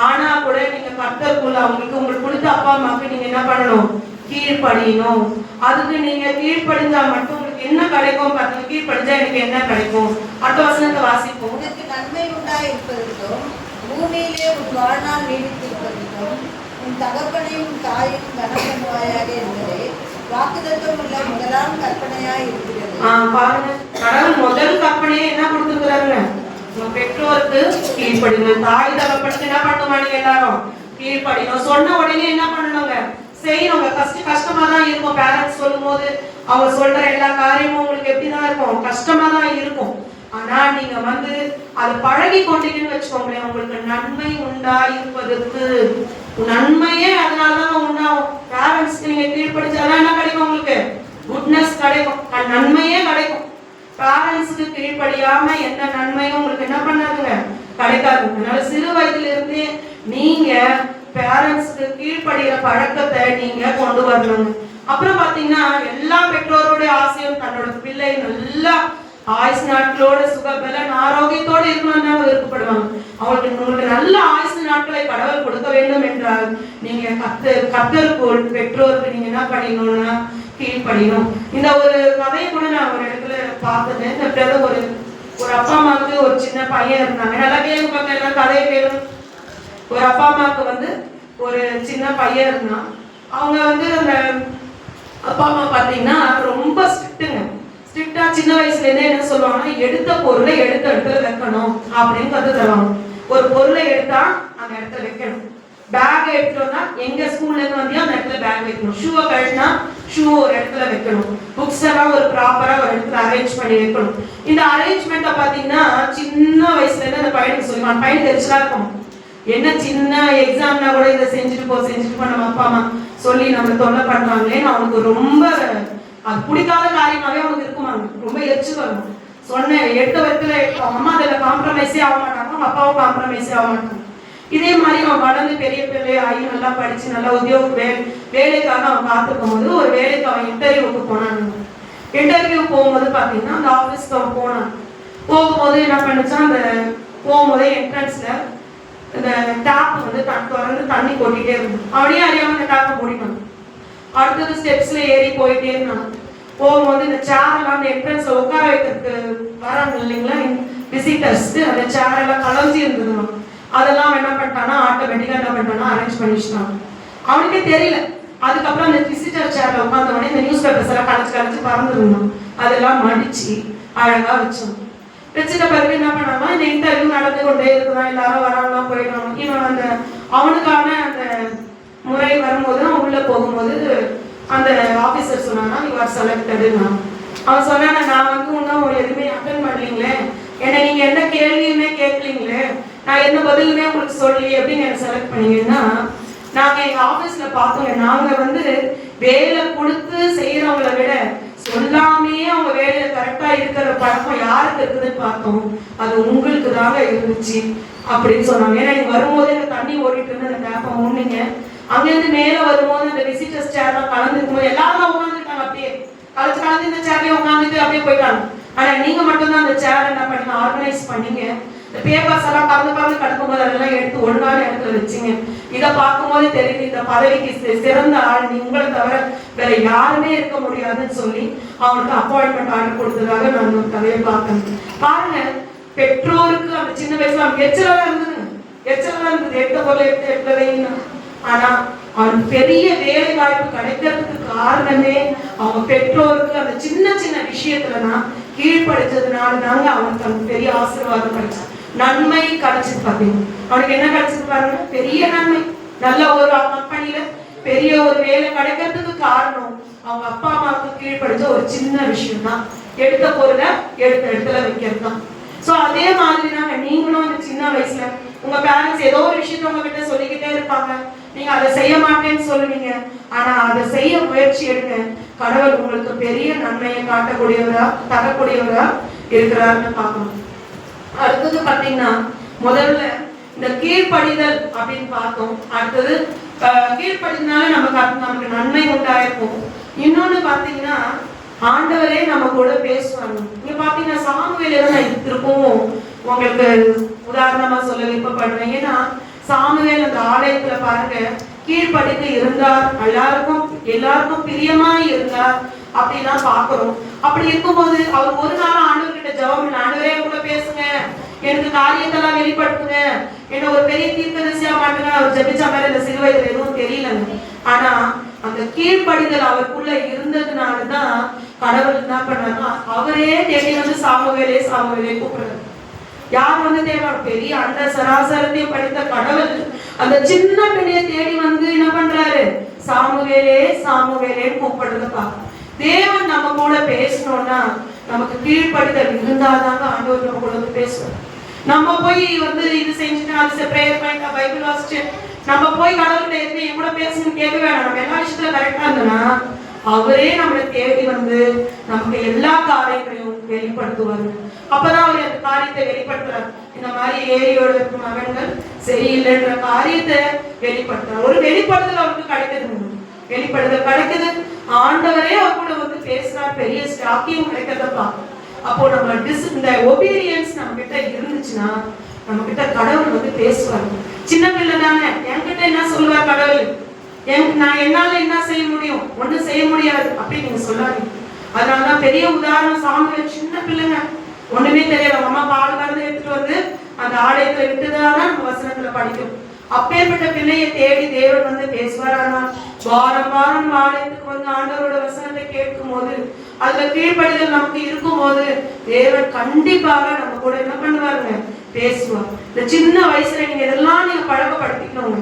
ஆனா கூட நீங்க கர்த்தருக்குள்ள உங்களுக்கு பிடித்த அப்பா அம்மாவுக்கு நீங்க என்ன பண்ணணும்? கீழ்ப்படியணும். அதுக்கு நீங்க கீழ்ப்படிஞ்சா மட்டும் உங்களுக்கு என்ன கிடைக்கும் பாத்தீங்க. கீழ்ப்படிஞ்சா எனக்கு என்ன கிடைக்கும்? அடுத்த வசனத்தை வாசிப்போம். உனக்கு நன்மை உண்டாயிருப்பதற்கும் பூமியிலே உன் வாழ்நாள் நீடித்திருப்பதற்கும் உன் தகப்பனையும் தாயும் கனம் பண்ணுவாயாக என்பதே வாக்குத்தத்தம் உள்ள முதலாம் கற்பனையாய் இருக்கிறது. பாருங்க, கடவுள் முதல் கற்பனையை என்ன கொடுத்துருக்கிறாருங்க? உங்க பெற்றோருக்கு கீழ்ப்படிணும். தாய் தகப்பனுக்கு என்ன பண்ணுவாங்க? எல்லாரும் கீழ்ப்படிணும். சொன்ன உடனே என்ன பண்ணணுங்க? செய்யணுங்க. கஷ்டமா தான் இருக்கும். பேரண்ட்ஸ் சொல்லும் போது அவங்க சொல்ற எல்லா காரியமும் உங்களுக்கு எப்படிதான் இருக்கும்? கஷ்டமா தான் இருக்கும். ஆனா நீங்க வந்து அதை பழகி கொண்டீங்கன்னு வச்சுக்கோங்களேன், உங்களுக்கு நன்மை உண்டாயிருப்பதற்கு நன்மையே அதனாலதான் உண்டாகும். பேரண்ட்ஸ்க்கு நீங்க கீழ்ப்படிச்சாதான் என்ன கிடைக்கும்? உங்களுக்கு குட்னஸ் கிடைக்கும், நன்மையே கிடைக்கும். பேரண்ட்ஸ்க்கு கீழ்ப்படியாம எந்த நன்மையும் உங்களுக்கு என்ன பண்ணாதுங்க? கிடைக்காது. அதனால சிறு வயதுல இருந்தே நீங்க பேரண்ட்ஸ்க்கு கீழ்ப்படுகிற பழக்கத்தை நீங்க கொண்டு வரணும். அப்புறம் பாத்தீங்கன்னா எல்லா பெற்றோருடைய ஆசையும் தன்னோட பிள்ளை நல்லா ஆயுசு நாட்களோட சுகபலன் ஆரோக்கியத்தோட இருக்கணும்னு விருப்பப்படுவாங்க. உங்களுக்கு நல்ல ஆயுசு நாட்களை கடவுள் கொடுக்க வேண்டும் என்றால் நீங்க கர்த்தருக்குள் பெற்றோருக்கு நீங்க என்ன பண்ணிக்கணும்னா கீழ்ப்படியணும். இந்த ஒரு கதையை கூட நான் ஒரு இடத்துல பார்த்தேன். இந்த ஒரு அப்பா அம்மாவுக்கு ஒரு சின்ன பையன் இருந்தாங்க. நல்லா கேள்வி பார்க்க கதையை கேளும். ஒரு அப்பா அம்மாவுக்கு வந்து ஒரு சின்ன பையன் இருந்தான். அவங்க வந்து அந்த அப்பா அம்மா பார்த்தீங்கன்னா ரொம்ப ஸ்ட்ரிக்டா சின்ன வயசுல இருந்தே என்ன சொல்லுவாங்கன்னா, எடுத்த பொருளை எடுத்த இடத்துல வைக்கணும் அப்படின்னு கத்து தருவாங்க. ஒரு பொருளை எடுத்தா அந்த இடத்துல வைக்கணும். பேக் எடுத்தோம்னா எங்க ஸ்கூல்ல இருந்து வந்தியோ அந்த இடத்துல பேக் வைக்கணும். ஷூவை கழட்டினா ஷூ ஒரு இடத்துல வைக்கணும். புக்ஸ் எல்லாம் ஒரு ப்ராப்பரா ஒரு இடத்துல அரேஞ்ச் பண்ணி வைக்கணும். இந்த அரேஞ்ச்மெண்ட்டை பார்த்தீங்கன்னா சின்ன வயசுல இருந்து அந்த பையனுக்கு சொல்லுவாங்க. பையன் தெரிச்சுலாம் இருக்கும். என்ன சின்ன எக்ஸாம்னா கூட இதை செஞ்சுட்டு போ நம்ம அப்பா அம்மா சொல்லி நம்ம தொல்லை பண்றாங்களேன்னு அவனுக்கு ரொம்ப அது பிடிக்காத காரியமாவே அவனுக்கு இருக்குமாங்க. ரொம்ப எரிச்சு வரும். சொன்னேன் எடுத்த விதத்துல அவங்க அம்மா அதில் காம்ப்ரமைஸே ஆக மாட்டாங்க, அவங்க அப்பாவும் காம்ப்ரமைஸே ஆக மாட்டாங்க. இதே மாதிரி அவன் வளர்ந்து பெரிய பிள்ளை ஆகி நல்லா படிச்சு நல்லா உத்தியோக வேலைக்காக அவன் காத்துக்கும் போது ஒரு வேலைக்கு அவன் இன்டர்வியூக்கு போனான். இன்டர்வியூ போகும்போது பார்த்தீங்கன்னா அந்த ஆஃபீஸ்க்கு அவன் போனான். போகும்போது என்ன பண்ணுச்சான், அந்த போகும்போதே என்ட்ரன்ஸ்ல இந்த டேப் வந்து திறந்து தண்ணி கொட்டிட்டே இருக்கும். அவனே அறியாம அந்த டேப்பை மூடிப்பாங்க. அடுத்தது ஸ்டெப்ஸ்ல ஏறி போயிட்டே இருந்தான். போகும்போது இந்த சேர் எல்லாம் அந்த என்ட்ரன்ஸ்ல உட்கார வைக்கிறதுக்கு வராங்க இல்லைங்களா விசிட்டர்ஸ், அந்த சேர் எல்லாம் கலஞ்சி இருந்ததுமா. அதெல்லாம் என்ன பண்ணிட்டானா ஆட்டோமேட்டிக்கா என்ன பண்ணிட்டானா அரேஞ்ச் பண்ணி வச்சுட்டான். அவனுக்கே தெரியல. அதுக்கப்புறம் அந்த விசிட்டர் சேர்ல உட்கார்ந்த உடனே இந்த நியூஸ் பேப்பர்ஸ் எல்லாம் கலைச்சு பறந்துருந்தோம். அதெல்லாம் மடிச்சு அழகா வச்சோம். வச்சுட்ட பிறகு என்ன பண்ணாங்கன்னா இந்த இன்டர்வியூ நடந்து கொண்டே இருக்குதான், எல்லாரும் வராங்களாம் போயிடணும். இவன் அந்த அவனுக்கான அந்த முறை வரும்போது அவன் உள்ள போகும்போது அந்த ஆபீசர் சொன்னானா யூ ஆர் செலக்டடுன்னா. அவன் சொன்னானா நான் வந்து இன்னும் எதுவுமே அட்டன் பண்ணலீங்களே, என்னை நீங்க எந்த கேள்வியுமே கேட்கலீங்களே, நான் எந்த பதிலுமே உங்களுக்கு சொல்லி எப்படி என்ன செலக்ட் பண்ணீங்கன்னா, நாங்க எங்க ஆபீஸ்ல பார்த்தோங்க, நாங்க வந்து வேலை கொடுத்து செய்யறவங்களை விட சொல்லாமே அவங்க வேலையில கரெக்டா இருக்கிற பழக்கம் யாருக்கு இருக்குதுன்னு பார்த்தோம், அது உங்களுக்கு தாங்க இருந்துச்சு அப்படின்னு சொன்னாங்க. ஏன்னா நீங்க வரும்போது எனக்கு தண்ணி ஓடிட்டு இருந்து அந்த டேப்பை மூடினீங்க, அங்கிருந்து மேல வரும்போது அந்த விசிட்டர்ஸ் சேர்லாம் கலந்துருக்கும் போது எல்லாரும் உட்காந்துட்டாங்க, அப்படியே கலந்து இந்த சேர்லயே உட்காந்துட்டு அப்படியே போயிட்டாங்க. ஆனா நீங்க மட்டும்தான் அந்த சேர் என்ன பண்ணீங்க, ஆர்கனைஸ் பண்ணீங்க. இந்த பேப்பர்ஸ் எல்லாம் பறந்து கிடக்கும் போது அதெல்லாம் எடுத்து ஒழுங்கான இடத்துல வச்சிங்க. இதை பார்க்கும் போது தெரியுது இந்த பதவிக்கு சிறந்த ஆள் உங்களை தவிர வேற யாருமே இருக்க முடியாதுன்னு சொல்லி அவங்களுக்கு அப்பாயின்மெண்ட் ஆர்டர் கொடுத்ததாக நான் ஒரு கதையை பார்த்தேன். பாருங்க, பெற்றோருக்கு அந்த சின்ன வயசுல அவங்க எச்சலா இருந்தது, எட்ட போல எட்டலைன்னா. ஆனா அவன் பெரிய வேலை வாய்ப்பு கிடைக்கிறதுக்கு காரணமே அவங்க பெற்றோருக்கு அந்த சின்ன சின்ன விஷயத்துலதான் கீழ்படிச்சதுனால தாங்க அவனுக்கு அந்த பெரிய ஆசீர்வாதம் கிடைச்சது, நன்மை கிடைச்சது. பாத்தீங்க அவனுக்கு என்ன கிடைச்சது பாருங்க, பெரிய நன்மை. நல்ல ஒரு கம்பெனியில பெரிய ஒரு வேலை கிடைக்கிறதுக்கு காரணம் அவங்க அப்பா அம்மாவுக்கு கீழ்படிச்ச ஒரு சின்ன விஷயம் தான், எடுத்த பொருளை எடுத்த இடத்துல வைக்கிறது தான். சோ அதே மாதிரி தாங்க நீங்களும் அந்த சின்ன வயசுல உங்க பேரண்ட்ஸ் ஏதோ ஒரு விஷயத்த உங்ககிட்ட சொல்லிக்கிட்டே இருப்பாங்க, நீங்க அதை செய்ய மாட்டேன்னு சொல்லுவீங்க. ஆனா அதை செய்ய முயற்சி எடுங்க, கடவுள் உங்களுக்கு பெரிய நன்மையை தரக்கூடியவரா இருக்கிறாருன்னு பார்க்கணும். அடுத்தது பாத்தீங்கன்னா முதல்ல இந்த கீழ்ப்படிதல் அப்படின்னு பார்த்தோம். அடுத்தது கீழ்ப்படிதனால நமக்கு நன்மை உண்டாயிருக்கும். இன்னொன்னு பாத்தீங்கன்னா ஆண்டவரே நம்ம கூட பேசுவாங்க. நீங்க பாத்தீங்கன்னா சாமுவேல் திருப்பவும் உங்களுக்கு உதாரணமா சொல்ல விருப்பப்படுறேன். ஏன்னா சாமுவேல் அந்த ஆலயத்துல பாருங்க கீழ்ப்படிந்து இருந்தார், எல்லாருக்கும் பிரியமா இருந்தார் அப்படின்னா பாக்குறோம். அப்படி இருக்கும்போது அவர் ஒரு நாள் ஆண்டவர்கிட்ட ஜெபம், ஆண்டவரே கூட பேசுங்க, எனக்கு காரியத்தெல்லாம் வெளிப்படுத்துங்க, என்ன ஒரு பெரிய தீர்க்கதரிசியா மாட்டுங்க அவர் ஜெபிச்ச மாதிரி இந்த சிறு வயதுல எதுவும் தெரியலங்க. ஆனா அந்த கீழ்ப்படிதல் அவருக்குள்ள இருந்ததுனாலதான் கடவுள் என்ன பண்ணாருன்னா அவரே தேடி வந்து சாமுவேலே கூப்பிடுறாரு. யார் வந்து தேவை, பெரிய அந்த சராசரத்தையும் படித்த கடவுள் அந்த சின்ன பெண்ணைய தேடி வந்து என்ன பண்றாரு, சாமுவேலே கூப்பிடுறத பார்க்க. தேவன் நம்ம கூட பேசணும்னா நமக்கு கீழ்ப்படிதல் இருந்தாதாங்க ஆண்டவர் நம்ம கூட வந்து பேசுவார். நம்ம போய் வந்து இது செஞ்சுட்டு அது பிரேயர் பண்ணிட்டா பைபிள் வாசிச்சு நம்ம போய் கடவுள்கிட்ட எதுவுமே என் கூட பேசணும்னு கேட்க வேணாம். நம்ம எல்லா விஷயத்துல கரெக்டா இருந்தோம்னா அவரே நம்மளை தேடி வந்து நமக்கு எல்லா காரியங்களையும் வெளிப்படுத்துவாரு. அப்பதான் அவர் அந்த காரியத்தை வெளிப்படுத்துறாரு. இந்த மாதிரி ஏரியோட இருக்கும் மகன்கள் சரியில்லைன்ற காரியத்தை வெளிப்படுத்துறாரு. ஒரு வெளிப்படுதல் அவருக்கு கிடைக்குது. ஆண்டவரே அவர் கூட வந்து பேசுறார், பெரிய ஸ்டாக்கியம் கிடைக்கிறத பார்க்கணும். அப்போ நம்ம இந்த ஒபீடியன்ஸ் நம்ம கிட்ட இருந்துச்சுன்னா நம்ம கிட்ட கடவுள் வந்து பேசுவார். சின்ன பிள்ளை தானே, என்கிட்ட என்ன சொல்லுவார் கடவுள், நான் என்னால என்ன செய்ய முடியும், ஒண்ணும் செய்ய முடியாது அப்படின்னு நீங்க சொல்லாதீங்க. அதனாலதான் பெரிய உதாரணம் சாமுவேல், சின்ன பிள்ளைங்க, ஒண்ணுமே தெரியாது. அம்மா பால் மருந்து எடுத்துட்டு வந்து அந்த ஆலயத்துல விட்டுதான் நம்ம வசனத்துல படிக்கும். அப்பேற்பட்ட பிள்ளையை தேடி தேவன் வந்து பேசுவார். ஆனால் வாரம் ஆலயத்துக்கு வந்து ஆண்டவரோட வசனத்தை கேட்கும் போது அதுல கீழ்ப்படிதல் நமக்கு இருக்கும் போது தேவன் கண்டிப்பாக நம்ம கூட என்ன பண்ணுவாருங்க, பேசுவார். இந்த சின்ன வயசுல நீங்க இதெல்லாம் நீங்க பழக்கப்படுத்திக்கணுங்க.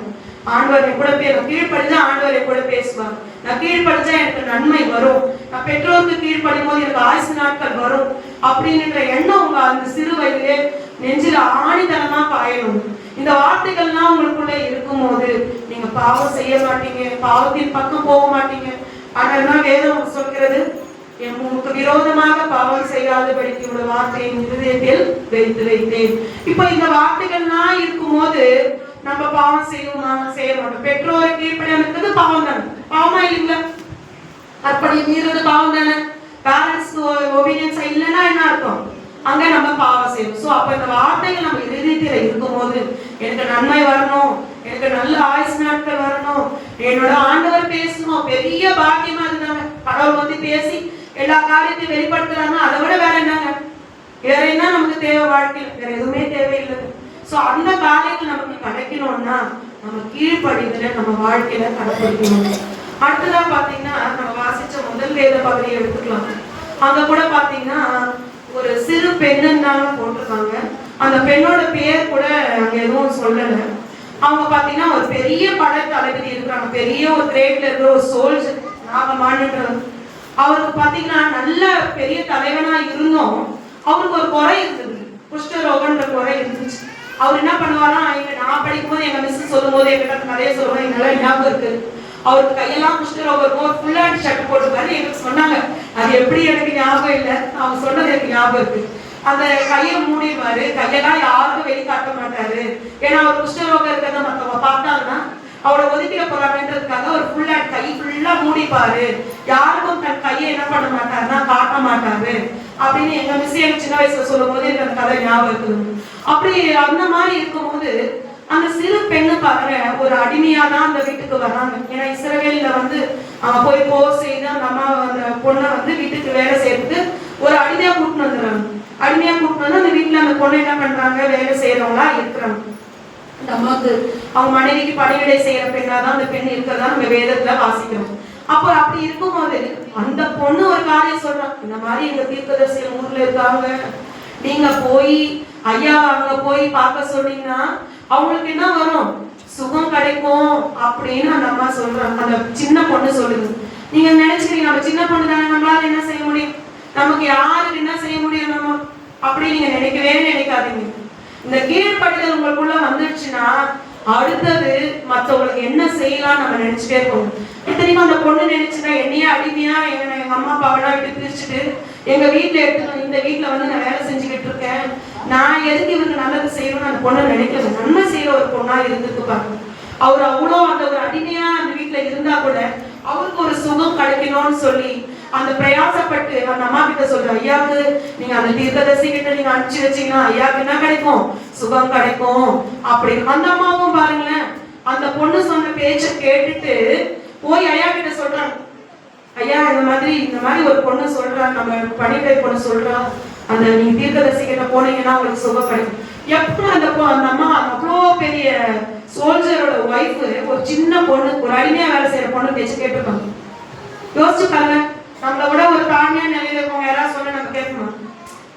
ஆண்டவரை கூட கீழ்ப்படிஞ்சா ஆண்டவரை கூட பேசுவார். நான் கீழ்ப்படிஞ்சா எனக்கு நன்மை வரும், நான் பெற்றோருக்கு கீழ்ப்படும் போது எனக்கு ஆயுசு நாட்கள் வரும் அப்படின்ற எண்ணம் உங்க அந்த சிறு வயதிலே நெஞ்சில ஆணித்தனமா பாயணும். இந்த வார்த்தைகள்லாம் உங்களுக்குள்ள இருக்கும் போது நீங்க பாவம் செய்ய மாட்டீங்க, பாவத்தின் பக்கம் போக மாட்டீங்க. ஆனா வேதம் சொல்கிறது, உனக்கு விரோதமாக பாவம் செய்யாதபடிக்கு உள்ள வார்த்தையை இருதயத்தில் வைத்தேன். இப்ப இந்த வார்த்தைகள்லாம் இருக்கும் போது நம்ம பாவம் செய்ய மாட்டோம். பெற்றோரை கீழ்ப்படியாம பாவம் தானே, பாவமா இல்லைங்களா? அப்படி மீறது பாவம் தானே. பேரண்ட்ஸ் ஒபீடியன்ஸா இல்லைன்னா என்ன அர்த்தம், அங்க நம்ம பாவம் செய்யணும். சோ அப்ப இந்த வார்த்தைகள் நம்ம இருதயத்துல இருக்கும் போது எனக்கு நன்மை வரணும், எனக்கு நல்ல ஆயுசு நாட்கள் வரணும், என்னோட ஆண்டவர் பேசணும், பெரிய பாக்கியமா இருந்தாங்க. கடவுள் வந்து பேசி எல்லா காரியத்தையும் வெளிப்படுத்துறாங்க. அதை விட வேற என்ன நமக்கு தேவை வாழ்க்கையில்? வேற எதுவுமே தேவையில்லை. சோ அந்த காரியங்கள் நமக்கு கிடைக்கணும்னா நம்ம கீழ்ப்படிதலை நம்ம வாழ்க்கையில கடைபிடிக்கணும். அடுத்ததான் பாத்தீங்கன்னா நம்ம வாசிச்ச முதல் வேத பகுதியை எடுத்துக்கலாம். அங்க கூட பாத்தீங்கன்னா ஒரு சிறு பெண்ணுன்னு தான் போட்டிருக்காங்க. அந்த பெண்ணோட பேர் கூட அங்க எதுவும் சொல்லலை. அவங்க பாத்தீங்கன்னா ஒரு பெரிய பட தளபதி இருக்கிறாங்க, பெரிய ஒரு கிரேட்ல இருக்கிற ஒரு சோல்ஜர் நாகமானன்றவர். அவருக்கு பாத்தீங்கன்னா நல்ல பெரிய தலைவனா இருந்தும் அவருக்கு ஒரு குறை இருந்தது, குஷ்டரோகன்ற குறை இருந்துச்சு. அவர் என்ன பண்ணுவாரா, நான் படிக்கும்போது எங்க மிஸ் சொல்லும் போது எங்கிட்ட நிறைய சொல்லுவோம், எங்களால ஞாபகம் இருக்கு. அவருக்கு கையெல்லாம் குஷ்டரோகம் இருக்கும், ஒரு ஃபுல் ஹேண்ட் ஷர்ட் போட்டுப்பாரு. எனக்கு சொன்னாங்க, அது எப்படி எனக்கு ஞாபகம் இல்லை, அவங்க சொன்னது எனக்கு ஞாபகம் இருக்கு. அந்த கையை மூடிடுவாரு, கையெல்லாம் யாருக்கும் வெளிக்காட்ட மாட்டாரு. ஏன்னா அவர் குஷ்டரோகம் இருக்கிறத மற்றவங்க பார்த்தாங்கன்னா அவரை ஒதுக்கிட போறாங்கன்றதுக்காக ஒரு ஃபுல் ஹேண்ட் கை ஃபுல்லா மூடிப்பாரு, யாருக்கும் தன் கையை என்ன பண்ண மாட்டாருன்னா காட்ட மாட்டாரு அப்படின்னு எங்க மிஸ் எனக்கு சின்ன வயசுல சொல்லும் போது எனக்கு அந்த கதை ஞாபகம் இருக்குது. அப்படி அந்த மாதிரி இருக்கும்போது அந்த சிறு பெண்ணு பாருங்க ஒரு அடிமையா தான் அந்த வீட்டுக்கு வர்றாங்க. ஏன்னா இஸ்ரவேல்ல வந்து அவங்க போய் போர் செய்து அந்த அம்மா அந்த பொண்ணை வந்து வீட்டுக்கு வேலை செய்யறதுக்கு ஒரு அடிமையா கூட்டிட்டு வந்துடுறாங்க. அடிமையா கூட்டிட்டு வந்து அந்த வீட்டுல அந்த பொண்ணை என்ன பண்றாங்க, வேலை செய்யறவங்களா இருக்கிறாங்க. அந்த அம்மாவுக்கு அவங்க மனைவிக்கு பணிவிடை செய்யற பெண்ணா தான் அந்த பெண் இருக்கிறதா நம்ம வேதத்துல வாசிக்கிறோம். அப்போ அப்படி இருக்கும்போது அந்த பொண்ணு ஒரு காரியம் சொல்றான், இந்த மாதிரி எங்க தீர்க்கதரிசி ஊர்ல இருக்காங்க, நீங்க போய் ஐயாவை அங்க போய் பார்க்க சொன்னீங்கன்னா அவங்களுக்கு என்ன வரும், சுகம் கிடைக்கும் அப்படின்னு அந்த அம்மா சொல்றாங்க. அந்த சின்ன பொண்ணு சொல்லுது. நீங்க நினைச்சுக்கிறீங்க நம்ம சின்ன பொண்ணு தானே, நம்மளால என்ன செய்ய முடியும், நமக்கு யாருக்கு என்ன செய்ய முடியும் நம்ம அப்படி நீங்க நினைக்கவே நினைக்காதீங்க. இந்த கீழ்ப்படிதல் உங்களுக்குள்ள வந்துடுச்சுன்னா அடுத்தது மற்றவங்களுக்கு என்ன செய்யலாம் நம்ம நினைச்சுட்டே இருக்கோம். இத்தனைக்கும் அந்த பொண்ணு நினைச்சுன்னா என்னையே அடிமையா எங்க அம்மா அப்பாவெல்லாம் விட்டு பிரிச்சுட்டு எங்க வீட்டுல எடுத்து இந்த வீட்டுல வந்து நான் வேலை செஞ்சுக்கிட்டு இருக்கேன், நான் எதுக்கு இவருக்கு நல்லது செய்யணும்னு அந்த பொண்ணு நினைக்கல. நன்மை செய்யற ஒரு பொண்ணா இருந்துட்டு பாருங்க. அவர் அவ்வளோ அந்த ஒரு அடிமையா அந்த வீட்டுல இருந்தா கூட அவருக்கு ஒரு சுகம் கிடைக்கணும்னு சொல்லி அந்த பிரயாசப்பட்டு அந்த அம்மா கிட்ட சொல்ற, ஐயாவுக்கு நீங்க அந்த தீர்க்கதரிசி கிட்ட நீங்க அனுப்பிச்சு வச்சீங்கன்னா ஐயாவுக்கு என்ன கிடைக்கும், சுகம் கிடைக்கும் அப்படின்னு. அந்த அம்மாவும் பாருங்களேன் அந்த பொண்ணு சொன்ன பேச்சை கேட்டுட்டு போய் ஐயா கிட்ட சொல்றாங்க, ஐயா இந்த மாதிரி ஒரு பொண்ணு சொல்றா, நம்ம பணிவிடை பொண்ணு சொல்றா, அந்த நீங்க தீர்க்கதரிசி கிட்ட போனீங்கன்னா உங்களுக்கு சுகம் கிடைக்கும். எப்படி அந்த அம்மா அவ்வளோ பெரிய சோல்ஜரோட ஒய்ஃப் ஒரு சின்ன பொண்ணு ஒரு அடிமையா வேலை செய்யற பொண்ணு பேச்சு கேட்டுருக்காங்க. யோசிச்சு பாருங்க, நம்மளை விட ஒரு தாழ்மையான நிலையில இருக்கவங்க யாராவது சொல்ல நம்ம கேட்கணும்.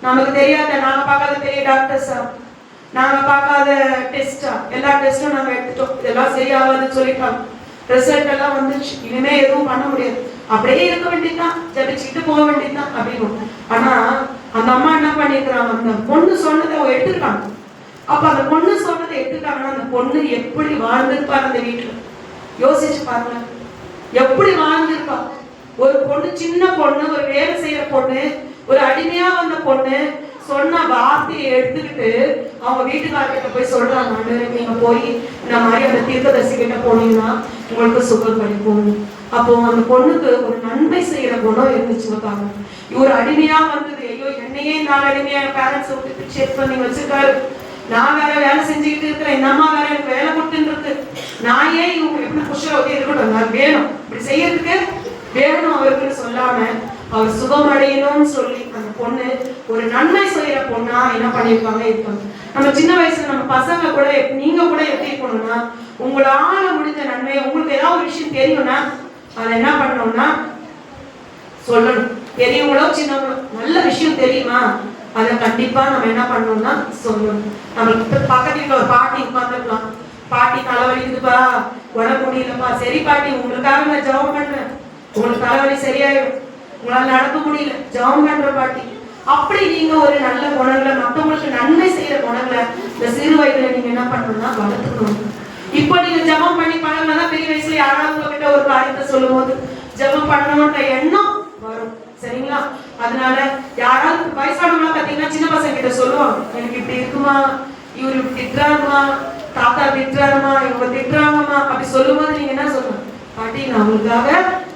நமக்கு தெரியாத, நாங்க பார்க்காத பெரிய டாக்டர்ஸா, நாங்க பார்க்காத டெஸ்டா, எல்லா டெஸ்டும் நாங்க எடுத்துட்டோம், இதெல்லாம் சரியாகாதுன்னு சொல்லிட்டோம், ரிசல்ட் எல்லாம் வந்துச்சு, இனிமே எதுவும் பண்ண முடியாது, அப்படியே இருக்க வேண்டியதுதான், ஜபிச்சுக்கிட்டு போக வேண்டியதுதான் அப்படின்னு. ஆனா அந்த அம்மா என்ன பண்ணிருக்கிறாங்க, அந்த பொண்ணு சொன்னதை அவங்க எடுத்துக்கிட்டாங்க. அப்ப அந்த பொண்ணு சொன்னதை எடுத்துட்டாங்கன்னா அந்த பொண்ணு எப்படி வாழ்ந்திருப்பார் அந்த வீட்டுல, யோசிச்சு பாருங்க எப்படி வாழ்ந்திருப்பா. ஒரு பொண்ணு, சின்ன பொண்ணு, ஒரு வேலை செய்யற பொண்ணு, ஒரு அடிமையா வந்த பொண்ணு சொன்ன வார்த்தையை எடுத்துக்கிட்டு அவங்க வீட்டுக்காரர்கிட்ட போய் சொல்றாங்க, நீங்க போய் இந்த மாதிரி அந்த தீர்க்கதரிசி கிட்ட போனீங்கன்னா உங்களுக்கு சுகம் கிடைக்கும். அப்போ அந்த பொண்ணுக்கு ஒரு நன்மை செய்யற குணம் இருந்துச்சு. பாருங்க, இவர் அடிமையா வந்தது, ஐயோ என்னையே நான் அடிமையா பேரண்ட்ஸ் விட்டு செக் பண்ணி வச்சிருக்காரு, நான் வேற வேலை செஞ்சுக்கிட்டு இருக்கிறேன், இந்த அம்மா வேற எனக்கு வேலை கொடுத்துட்டு இருக்கு, நான் ஏன் இவங்க எப்படி புஷ்ஷ இருக்கட்டும், நான் வேணும் இப்படி செய்யறதுக்கு வேணும் அவருக்குன்னு சொல்லாம அவர் சுகமடையணும்னு சொல்லி அந்த பொண்ணு ஒரு நன்மை செய்யற பொண்ணா என்ன பண்ணிருப்பாங்க இருப்பாங்க. நம்ம சின்ன வயசுல நம்ம பசங்க கூட நீங்க கூட எப்படி இருக்கணும்னா, உங்களால முடிஞ்ச நன்மையை, உங்களுக்கு ஏதாவது ஒரு விஷயம் தெரியும்னா அதை என்ன பண்ணணும்னா சொல்லணும். பெரியவங்களோ சின்னவங்களோ நல்ல விஷயம் தெரியுமா அதை கண்டிப்பா நம்ம என்ன பண்ணணும்னா சொல்லணும். நம்மளுக்கு பக்கத்துல ஒரு பாட்டி உட்காந்துருக்கலாம், பாட்டி தலைவலிக்குதுப்பா, உடம்பு முடியலப்பா, சரி பாட்டி உங்களுக்காக நான் ஜெபம் பண்றேன், உங்களுக்கு தலைவலி சரியாயிடும், உங்களால நடக்க முடியல, ஜெபம் பண்ற பாட்டி. அப்படி நீங்க ஒரு நல்ல குணங்களை, மற்றவங்களுக்கு நன்மை செய்யற குணங்களை இந்த சிறு வயதுல நீங்க என்ன பண்ணணும்னா வளர்த்துக்கணும். இப்போ நீங்க ஜெபம் பண்ணி பழகினாதான் பெரிய வயசுல யாராவது உங்ககிட்ட ஒரு காரியத்தை சொல்லும் போது ஜெபம் பண்ணணும்ன்ற எண்ணம் வரும், சரிங்களா? அதனால யாராவது வயசானவங்களா பாத்தீங்கன்னா சின்ன பசங்க கிட்ட சொல்லுவாங்க, எனக்கு இப்படி இருக்குமா, இவரு இப்படி திட்டுறாருமா, தாத்தா திட்டுறாருமா, இவங்க திட்டுறாங்கம்மா, அப்படி சொல்லும் போது நீங்க என்ன சொல்லணும், பாட்டி நான் உங்களுக்காக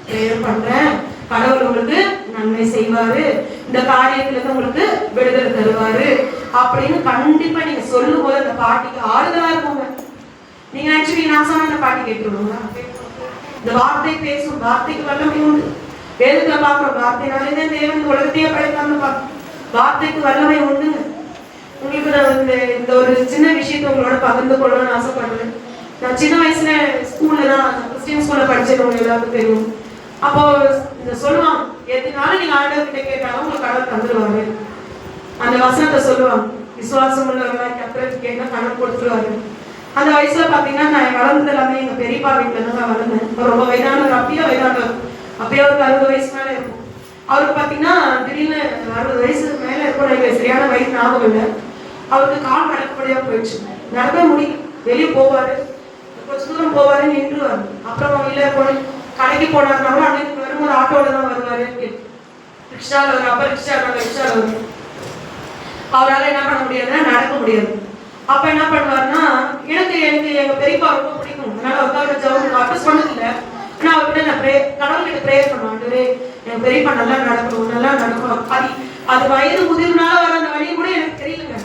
பிரேயர் பண்றேன், கடவுள் உங்களுக்கு நன்மை செய்வாரு, இந்த காரியத்துல இருந்து உங்களுக்கு விடுதலை தருவாரு அப்படின்னு கண்டிப்பா நீங்க சொல்லும் போது அந்த பாட்டிக்கு ஆறுதலா இருக்குங்க. நீங்க நினைச்சுக்கீங்க நான் சொன்ன அந்த பாட்டி கேட்டுருவாங்களா? இந்த வார்த்தை பேசும், வார்த்தைக்கு வல்லமை உண்டு. வேதத்துல பாக்குறோம், வார்த்தையினாலே தேவன் உலகத்தையே படைத்தான்னு பார்க்கணும், வார்த்தைக்கு வல்லமை உண்டுங்க. உங்களுக்கு நான் இந்த ஒரு சின்ன விஷயத்தை உங்களோட பகிர்ந்து கொள்ளணும்னு ஆசைப்படுறேன். நான் சின்ன வயசுல ஸ்கூல்ல தான், கிறிஸ்டியன் ஸ்கூல்ல படிச்சவங்க எல்லாருக்கும் தெரியும். அப்போ இந்த சொல்லுவாங்க, எதுனாலும் நீங்க ஆண்டவர்கிட்ட கேட்டாலும் உங்களுக்கு கடவுள் தந்துடுவாரு, அந்த வசனத்தை சொல்லுவாங்க, விசுவாசம் உள்ளவர்களாய் கர்த்தருக்கு கேட்க கடன் கொடுத்துருவாரு. அந்த வயசுல பாத்தீங்கன்னா நான் வளர்ந்தது எல்லாமே எங்க பெரியப்பா வீட்டுல தான் நான் வளர்ந்தேன். ரொம்ப வயதானவர், அப்பயே வயதானவர், அப்பயே அவருக்கு 60 வயசு மேல இருக்கும். அவருக்கு பாத்தீங்கன்னா திடீர்னு 60 வயசு மேல இருக்கும், எனக்கு சரியான வயசு ஞாபகம் இல்லை. அவருக்கு கால் நடக்கப்படியா போயிடுச்சு, நடக்க முடியும். வெளியே போவாரு, கொஞ்சம் தூரம் போவாரு, நின்றுவாரு. அப்புறம் இல்ல கடைக்கு போனாருனாலும் அன்னைக்கு வரும்போது ஆட்டோல தான் வருவாரு, ரிக்ஷால வரும். அப்ப ரிக்ஷால வரும். அவரால் என்ன பண்ண முடியாதுன்னா நடக்க முடியாது. அப்ப என்ன பண்ணுவாருன்னா, எனக்கு எங்க பெரியப்பா ரொம்ப பிடிக்கும். அதனால அவருக்காக ஜவுன் அட்ரஸ் பண்ணதில்லை. ஆனா அவர்கிட்ட நான் கடவுள்கிட்ட ப்ரேயர் பண்ணுவேன், ஆண்டவரே என் பெரியப்பா நல்லா நடக்கணும், நல்லா நடக்கணும். அது வயது முதிர்னால வர அந்த வழியை கூட எனக்கு தெரியலங்க.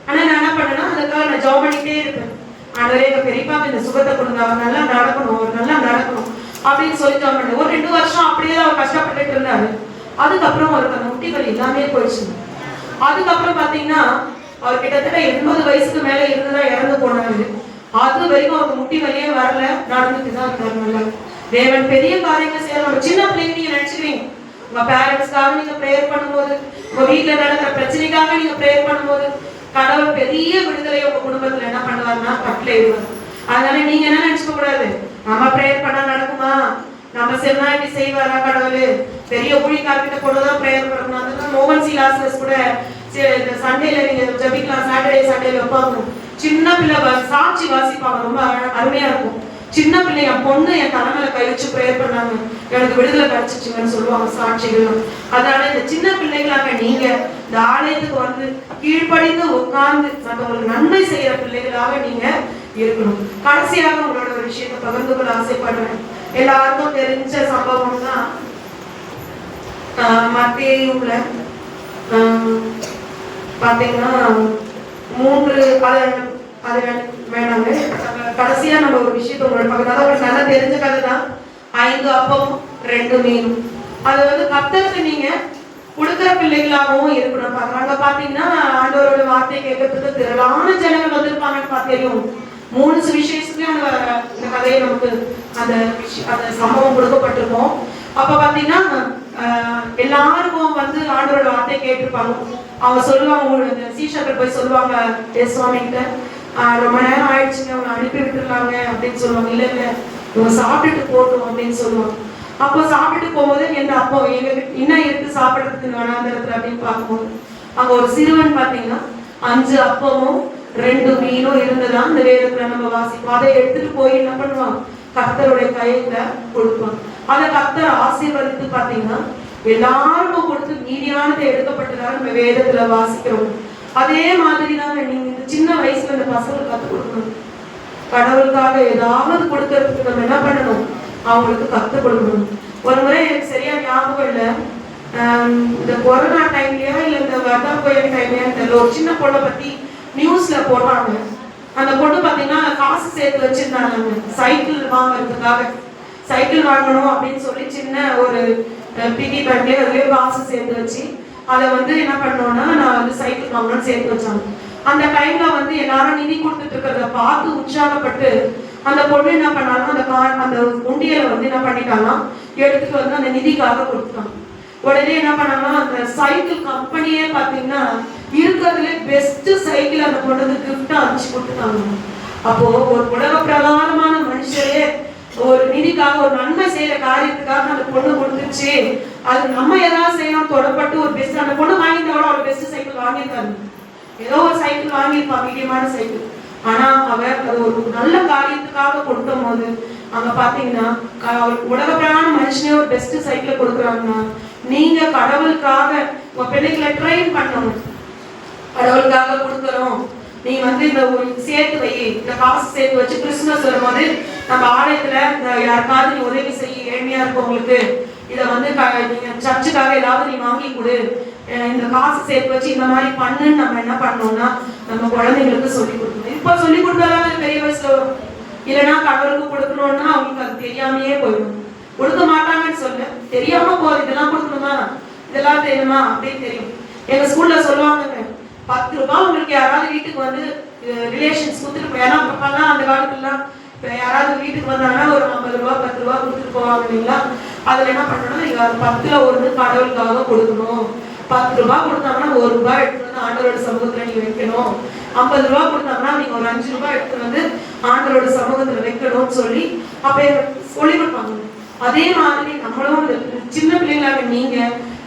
ஆனா நான் என்ன பண்ணேன்னா அதுக்காக நான் ஜெபம் பண்ணிட்டே இருப்பேன். ஆண்டவரே எங்க பெரியப்பாக்கு இந்த சுகத்தை கொடுங்க, அவர் நல்லா நடக்கணும், அவர் நல்லா நடக்கணும் அப்படின்னு சொல்லி ஜெபம் பண்ணேன். ஒரு 2 வருஷம் அப்படியே அவர் கஷ்டப்பட்டுட்டு இருந்தாரு. அதுக்கப்புறம் அவருக்கு அந்த முட்டி வலி எல்லாமே போயிடுச்சு. அதுக்கப்புறம் பாத்தீங்கன்னா அவர் கிட்டத்தட்ட 80 வயசுக்கு மேல இருந்துதான் இறந்து போனாரு. அது வரைக்கும் அவருக்கு முட்டி வலியே வரல, நடந்துட்டு தான் இருந்தாரு. நல்லா தேவன் பெரிய காரியங்களை செய்யலாம். நம்ம சின்ன பிள்ளைங்க நீங்க நினைச்சுக்கிறீங்க, உங்க பேரண்ட்ஸ்க்காக நீங்க ப்ரேயர் பண்ணும்போது, உங்க வீட்டுல நடக்கிற பிரச்சனைக்காக நீங்க ப்ரேயர் பண்ணும்போது கடவுள் பெரிய விடுதலை உங்க குடும்பத்துல என்ன பண்ணுவாருன்னா கட்டளையிடுவார். அதனால நீங்க என்ன நினைச்சுக்க கூடாது, நம்ம ப்ரேயர் பண்ணா நடக்குமா, நம்ம சரினா இப்படி செய்வாரா கடவுள், பெரிய ஊழியக்காரர்கிட்ட கொண்டுதான் ப்ரேயர் பண்ணணும். அதுதான் மோகன் சி லாசரஸ் கூட இந்த சண்டேல நீங்க ஜபிக்கலாம், சாட்டர்டே சண்டேல வைப்பாங்க. சின்ன பிள்ளை சாட்சி வாசிப்பாங்க, ரொம்ப அருமையா இருக்கும். சின்ன பிள்ளை என் பொண்ணு என் தலைமையில கை வச்சு ப்ரேயர் பண்ணாங்க, எனக்கு விடுதலை கிடைச்சிச்சுங்கன்னு சொல்லுவாங்க சாட்சிகள். அதனால இந்த சின்ன பிள்ளைகளாக நீங்க இந்த ஆலயத்துக்கு வந்து கீழ்ப்படிந்து உட்கார்ந்து மற்றவங்களுக்கு நன்மை செய்யற பிள்ளைகளாக நீங்க இருக்கணும். கடைசியாக உங்களோட ஒரு விஷயத்தை பகிர்ந்து கொள்ள ஆசைப்படுறேன். எல்லாருக்கும் தெரிஞ்ச சம்பவம் தான் மத்தேயுல பாத்தீங்கன்னா 3 அது வேணாங்க. கடைசியா நம்ம ஒரு விஷயத்த உங்களோட பக்கத்துல உங்களுக்கு நல்லா தெரிஞ்ச கதை தான், 5 அப்பமும் 2 மீனும். அது வந்து கர்த்தருக்கு நீங்க கொடுக்குற பிள்ளைகளாகவும் இருக்கணும். அங்க பாத்தீங்கன்னா ஆண்டவரோட வார்த்தை கேட்கறதுக்கு திரளான ஜனங்கள் வந்திருப்பாங்கன்னு தெரியும். 3 சுவிசேஷத்துலயும் இந்த கதையை நமக்கு அந்த சம்பவம் கொடுக்கப்பட்டிருக்கோம். அப்ப பாத்தீங்கன்னா எல்லாருக்கும் வந்து ஆண்டவரோட வார்த்தை கேட்டிருப்பாங்க. அவங்க சொல்லுவாங்க, சீஷர்கள் போய் சொல்லுவாங்க சுவாமிகிட்ட, ரொம்ப நேரம் ஆயிடுச்சுங்க, அவங்க அனுப்பி விட்டுருலாங்க அப்படின்னு சொல்லுவாங்க. இல்ல இல்ல இவங்க சாப்பிட்டுட்டு போட்டோம் அப்படின்னு சொல்லுவாங்க. அப்போ சாப்பிட்டுட்டு போகும்போது எந்த அப்போ எங்க என்ன எடுத்து சாப்பிடறதுக்கு வனாந்தரத்துல அப்படின்னு பார்க்கும்போது அங்க ஒரு சிறுவன் பாத்தீங்கன்னா 5 அப்பமும் 2 மீனும் இருந்ததா அந்த வேதத்துல நம்ம வாசிப்போம். அதை எடுத்துட்டு போய் என்ன பண்ணுவாங்க, கர்த்தருடைய கையில கொடுப்பாங்க. அதை கர்த்தர் ஆசீர்வதித்து பாத்தீங்கன்னா எல்லாருக்கும் கொடுத்து மீதியானதை எடுக்கப்பட்டதா நம்ம வேதத்துல வாசிக்கிறோம். அதே மாதிரிதாங்க நீங்க இந்த சின்ன வயசுல இந்த பசங்களுக்கு கத்துக் கொடுக்கணும். கடவுளுக்காக ஏதாவது கொடுக்கறதுக்கு நம்ம என்ன பண்ணணும், அவங்களுக்கு கத்துக் கொடுக்கணும். ஒரு முறை எனக்கு சரியா ஞாபகம் இல்லை, இந்த கொரோனா டைம்லயா இல்ல இந்த வர்தா கோயில் டைம்லயா தெரியல, ஒரு சின்ன பொண்ணை பத்தி நியூஸ்ல போடுறாங்க. அந்த பொண்ணு பாத்தீங்கன்னா காசு சேர்த்து வச்சிருந்தாங்க சைக்கிள் வாங்குறதுக்காக. சைக்கிள் வாங்கணும் அப்படின்னு சொல்லி சின்ன ஒரு பிகி பேங்க்லயே அதுலயே காசு சேர்த்து வச்சு அதை வந்து என்ன பண்ணோம்னா நான் வந்து சைக்கிள் வாங்கணும்னு சேர்த்து வச்சாங்க. அந்த டைம்ல வந்து எல்லாரும் நிதி கொடுத்துட்டு இருக்கிறத பார்த்து உற்சாகப்பட்டு அந்த பொண்ணு என்ன பண்ணாலும் அந்த உண்டியலை வந்து என்ன பண்ணிட்டாங்கன்னா எடுத்துட்டு வந்து அந்த நிதிக்காக கொடுத்தாங்க. உடனே என்ன பண்ணாங்கன்னா அந்த சைக்கிள் கம்பெனியே பாத்தீங்கன்னா இருக்கிறதுல பெஸ்ட் சைக்கிள் அந்த பொண்ணுக்கு கிஃப்டா அனுப்பிச்சு கொடுத்துட்டாங்க. அப்போ ஒரு உலக பிரகாரமான மனுஷரே ஒரு நிதிக்காக ஒரு நன்மை செய்யற காரியத்துக்காக அந்த பொண்ணு கொடுத்துச்சு. அது நம்ம ஏதாவது செய்யணும் தொடப்பட்டு ஒரு பெஸ்ட் அந்த பொண்ணு வாங்கிட்டோட ஒரு பெஸ்ட் சைக்கிள் வாங்கியிருக்காரு. ஏதோ ஒரு சைக்கிள் வாங்கியிருப்பா, மீடியமான சைக்கிள். ஆனா அவர் அது ஒரு நல்ல காரியத்துக்காக கொடுக்கும் போது அங்க பாத்தீங்கன்னா உலக பிரகான மனுஷனே ஒரு பெஸ்ட் சைக்கிள் கொடுக்குறாங்கன்னா நீங்க கடவுளுக்காக உங்க பிள்ளைகளை ட்ரெயின் பண்ணணும். கடவுளுக்காக கொடுக்குறோம், நீ வந்து இந்த சேர்த்து வை, இந்த காசு சேர்த்து வச்சு கிறிஸ்துமஸ் வரும்போது நம்ம ஆலயத்துல யாருக்காவது நீ உதவி செய்ய, ஏழ்மையா இருக்கவங்களுக்கு இதை வந்து நீங்க சர்ச்சுக்காக ஏதாவது நீ வாங்கி கொடு, இந்த காசு சேர்த்து வச்சு இந்த மாதிரி பண்ணுன்னு நம்ம என்ன பண்ணோம்னா நம்ம குழந்தைங்களுக்கு சொல்லி கொடுக்கணும். இப்ப சொல்லி கொடுத்தாலும் பெரிய வயசுல வரும், இல்லைன்னா கடவுளுக்கு கொடுக்கணும்னா அவங்களுக்கு அது தெரியாமையே போயிடும். கொடுக்க மாட்டாங்கன்னு சொல்ல தெரியாம போகுது, இதெல்லாம் கொடுக்கணுமா இதெல்லாம் தெரியுமா அப்படின்னு தெரியும். எங்க ஸ்கூல்ல சொல்லுவாங்க 10 ரூபாய் உங்களுக்கு யாராவது வீட்டுக்கு வந்து ரிலேஷன்ஸ் கொடுத்துட்டு, ஏன்னா அப்பெல்லாம் அந்த காலத்துலாம் இப்போ யாராவது வீட்டுக்கு வந்தாங்கன்னா ஒரு 50 ரூபா 10 ரூபா கொடுத்துட்டு போவாங்க இல்லைங்களா. அதில் என்ன பண்ணணும், 10ல் 1 கடவுளுக்காக கொடுக்கணும் 10 ரூபாய் கொடுத்தாங்கன்னா 1 ரூபாய் எடுத்து வந்து ஆண்டவரோட சமூகத்துல நீங்க வைக்கணும். 50 ரூபாய் கொடுத்தாங்கன்னா நீங்க ஒரு 5 ரூபாய் எடுத்து வந்து ஆண்டவரோட சமூகத்துல வைக்கணும்னு சொல்லி அப்ப சொல்லி கொடுப்பாங்க. அதே மாதிரி நம்மளும் சின்ன பிள்ளைங்களாக நீங்க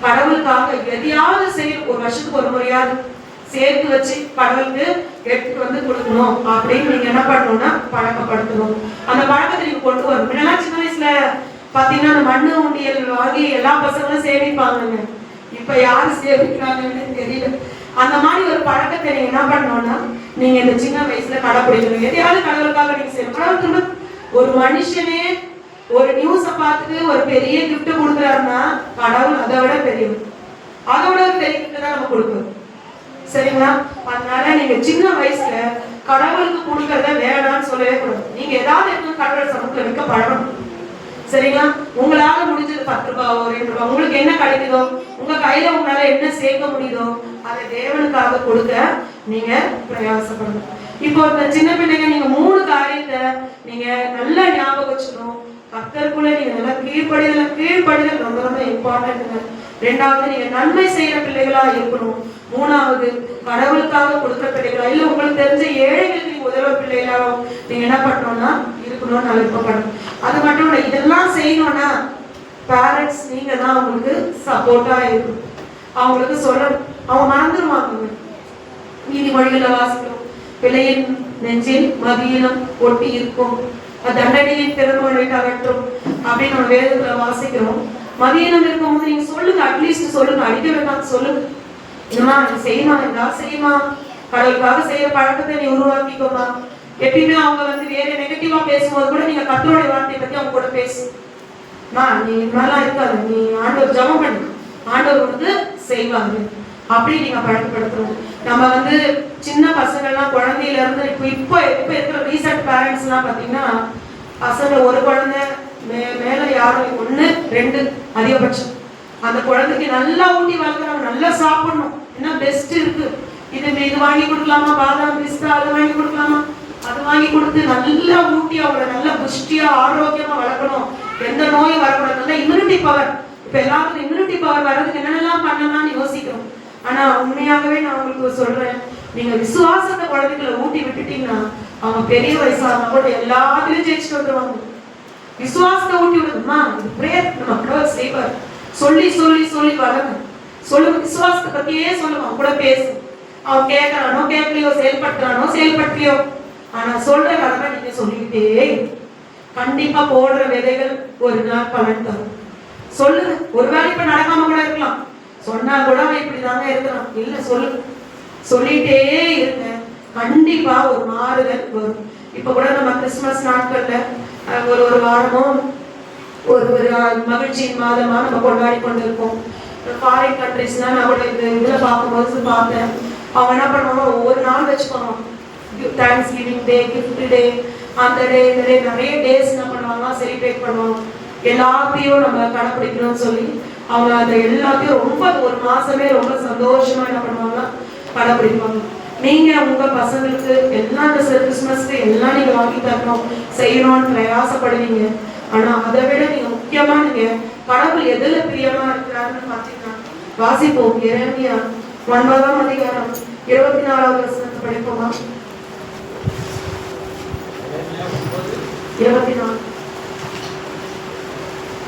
கடவுளுக்காக எதையாவது செய்ய ஒரு வருஷத்துக்கு ஒரு முறையாவது சேர்த்து வச்சு கடவுளுக்கு எடுத்துட்டு வந்து கொடுக்கணும் அப்படின்னு நீங்க என்ன பண்ணணும்னா பழக்கப்படுத்தணும். அந்த பழக்கத்தை நீங்க கொண்டு வரணும். முன்னெல்லாம் சின்ன வயசுல பாத்தீங்கன்னா அந்த மண்ணு உண்டியல் வாங்கி எல்லா பசங்களும் சேமிப்பாங்க. இப்ப யாரு சேமிக்கிறாங்கன்னு தெரியல. அந்த மாதிரி ஒரு பழக்கத்தை நீங்க என்ன பண்ணணும்னா நீங்க இந்த சின்ன வயசுல கடைபிடிக்கணும். எதையாவது கடவுளுக்காக நீங்க செய்யணும். கடவுள் ஒரு மனுஷனே ஒரு நியூஸை பார்த்துட்டு ஒரு பெரிய கிஃப்ட் கொடுக்குறாருன்னா கடவுள் அதை விட பெரியவர். அதோட ஒரு பெரிய கிஃப்ட் தான் நம்ம கொடுக்கணும். சரிங்களா? அதனால நீங்க சின்ன வயசுல கடவுளுக்கு கொடுக்கறத வேணாம்னு சொல்லவே கூடாது. நீங்க ஏதாவது இருக்கும் கடவுள் சமூகத்துல வைக்க பழகணும். சரிங்களா? உங்களால முடிஞ்சது 10 ரூபாவோ 2 ரூபாய் உங்களுக்கு என்ன கிடைக்குதோ உங்க கையில உங்களால என்ன சேர்க்க முடியுதோ அதை தேவனுக்காக கொடுக்க நீங்க பிரயாசப்படணும். இப்போ இந்த சின்ன பிள்ளைங்க நீங்க 3 காரியத்தை நீங்க நல்லா ஞாபகம் வச்சுக்கணும். கர்த்தருக்குள்ள நீங்க நல்லா கீழ்ப்படிதல் ரொம்ப ரொம்ப இம்பார்ட்டன்ட். 2வது நீங்க நன்மை செய்யற பிள்ளைகளா இருக்கணும். 3வது கடவுளுக்காக கொடுக்குற பிள்ளைகளா இல்ல உங்களுக்கு தெரிஞ்ச ஏழைகளுக்கு நீங்க உதவ பிள்ளைகளா நீங்க என்ன பண்ணணும்னா இருக்கணும்னு நான் விருப்பப்படுறேன். அது மட்டும் இல்ல, இதெல்லாம் செய்யணும்னா பேரண்ட்ஸ் நீங்க தான் அவங்களுக்கு சப்போர்ட்டா இருக்கணும். அவங்களுக்கு சொல்லணும். அவங்க மறந்துடுவாங்க. நீதிமொழிகளை வாசிக்கிறோம். பிள்ளையின் நெஞ்சில் மதியினம் ஒட்டி இருக்கும், தண்டனையின் பெருமொழி அகற்றும் அப்படின்னு நம்ம வேதத்துல வாசிக்கிறோம். மதியானம் இருக்கும்போது நீங்க சொல்லுங்க, அட்லீஸ்ட் சொல்லுங்க, அடிக்க வேண்டாம் சொல்லுங்க. என்னமா நீ செய்யுமா, இருந்தா செய்யுமா, கடவுளுக்காக செய்யற பழக்கத்தை நீ உருவாக்கிக்கோமா. எப்பயுமே அவங்க வந்து வேற நெகட்டிவா பேசும்போது கூட நீங்க கர்த்தருடைய வார்த்தையை பத்தி அவங்க கூட பேசுமா. நீ நல்லா இருக்காது, நீ ஆண்டவர் ஜெபம் பண்ணு, ஆண்டவர் வந்து செய்வாங்க அப்படி நீங்க பழக்கப்படுத்தணும். நம்ம வந்து சின்ன பசங்கள்லாம் குழந்தையில இருந்து இப்போ இருக்கிற ரீசெண்ட் பேரண்ட்ஸ் எல்லாம் பாத்தீங்கன்னா பசங்க ஒரு குழந்தை மேல யாரும் 1 2 அதிகபட்சம். அந்த குழந்தைக்கு நல்லா ஊட்டி வளர்க்குறாங்க, நல்லா சாப்பிடணும், என்ன பெஸ்ட் இருக்கு, இது வாங்கி கொடுக்கலாமா, பாதாம் பிஸ்தா அது வாங்கி கொடுக்கலாமா, அது வாங்கி கொடுத்து நல்லா ஊட்டி அவங்கள நல்லா புஷ்டியா ஆரோக்கியமா வளர்க்கணும். எந்த நோயும் வரக்கூடாது. நல்லா இம்யூனிட்டி பவர். இப்ப எல்லாருக்கும் இம்யூனிட்டி பவர் வர்றதுக்கு என்னென்னலாம் பண்ணலாம்னு யோசிக்கிறோம். ஆனா உண்மையாகவே நான் உங்களுக்கு சொல்றேன், நீங்க விசுவாசத்தை குழந்தைகளை ஊட்டி விட்டுட்டீங்கன்னா அவங்க பெரிய வயசாக கூட எல்லாத்திலும் ஜெயிச்சுட்டு வந்துருவாங்க. விசுவாசத்தை ஊட்டி விடுதுமா, இது பிரேயர் நம்ம செய்வார். சொல்லி சொல்லி சொல்லி வளருங்க. சொல்லுங்க, விசுவாசத்தை பத்தியே சொல்லுங்க, அவங்க கூட பேசு. அவன் கேட்கறானோ கேட்கலையோ, செயல்படுத்துறானோ செயல்படுத்தியோ, ஆனா சொல்ற கடமை நீங்க சொல்லிக்கிட்டே கண்டிப்பா போடுற விதைகள் ஒரு நாள் பலன் தரும். சொல்லுங்க. ஒருவேளை இப்ப நடக்காம கூட இருக்கலாம், சொன்னா கூட இப்படிதாங்க இருக்கிறான், இல்ல சொல்லுங்க, சொல்லிட்டே இருங்க, கண்டிப்பா ஒரு மாறுதல் வரும். இப்ப கூட நம்ம கிறிஸ்துமஸ் நாட்கள்ல ஒரு வாரமும் ஒரு மகிழ்ச்சியின் மாதமா நம்ம கொண்டாடி கொண்டு இருக்கோம். ஃபாரின் கண்ட்ரிஸ்னா நான் கூட இதுல பார்க்கும்போது பார்த்தேன், அவங்க என்ன பண்ணுவாங்க, ஒவ்வொரு நாள் வச்சுப்பாங்க. தேங்க்ஸ் கிவிங் டே, கிஃப்ட் டே, அந்த டே இந்த டே, நிறைய டேஸ் என்ன பண்ணுவாங்க செலிப்ரேட் பண்ணுவாங்க. எல்லாத்தையும் நம்ம கடைப்பிடிக்கணும்னு சொல்லி அவங்க அந்த எல்லாத்தையும் ரொம்ப ஒரு மாசமே ரொம்ப சந்தோஷமா என்ன பண்ணுவாங்க கடைப்பிடிப்பாங்க. நீங்க உங்க பசங்களுக்கு எல்லாம் இந்த கிறிஸ்துமஸ்க்கு எல்லாம் நீங்க வாங்கி தரணும் செய்யணும்னு பிரயாசப்படுவீங்க. ஆனா அதை விட நீங்க முக்கியமா நீங்க கடவுள் எதுல பிரியமா இருக்கிறாருன்னு பாத்தீங்கன்னா வாசிப்போம். எரேமியா 9ஆம் அதிகாரம் 24வது வசனத்தை படிப்போமா. 24.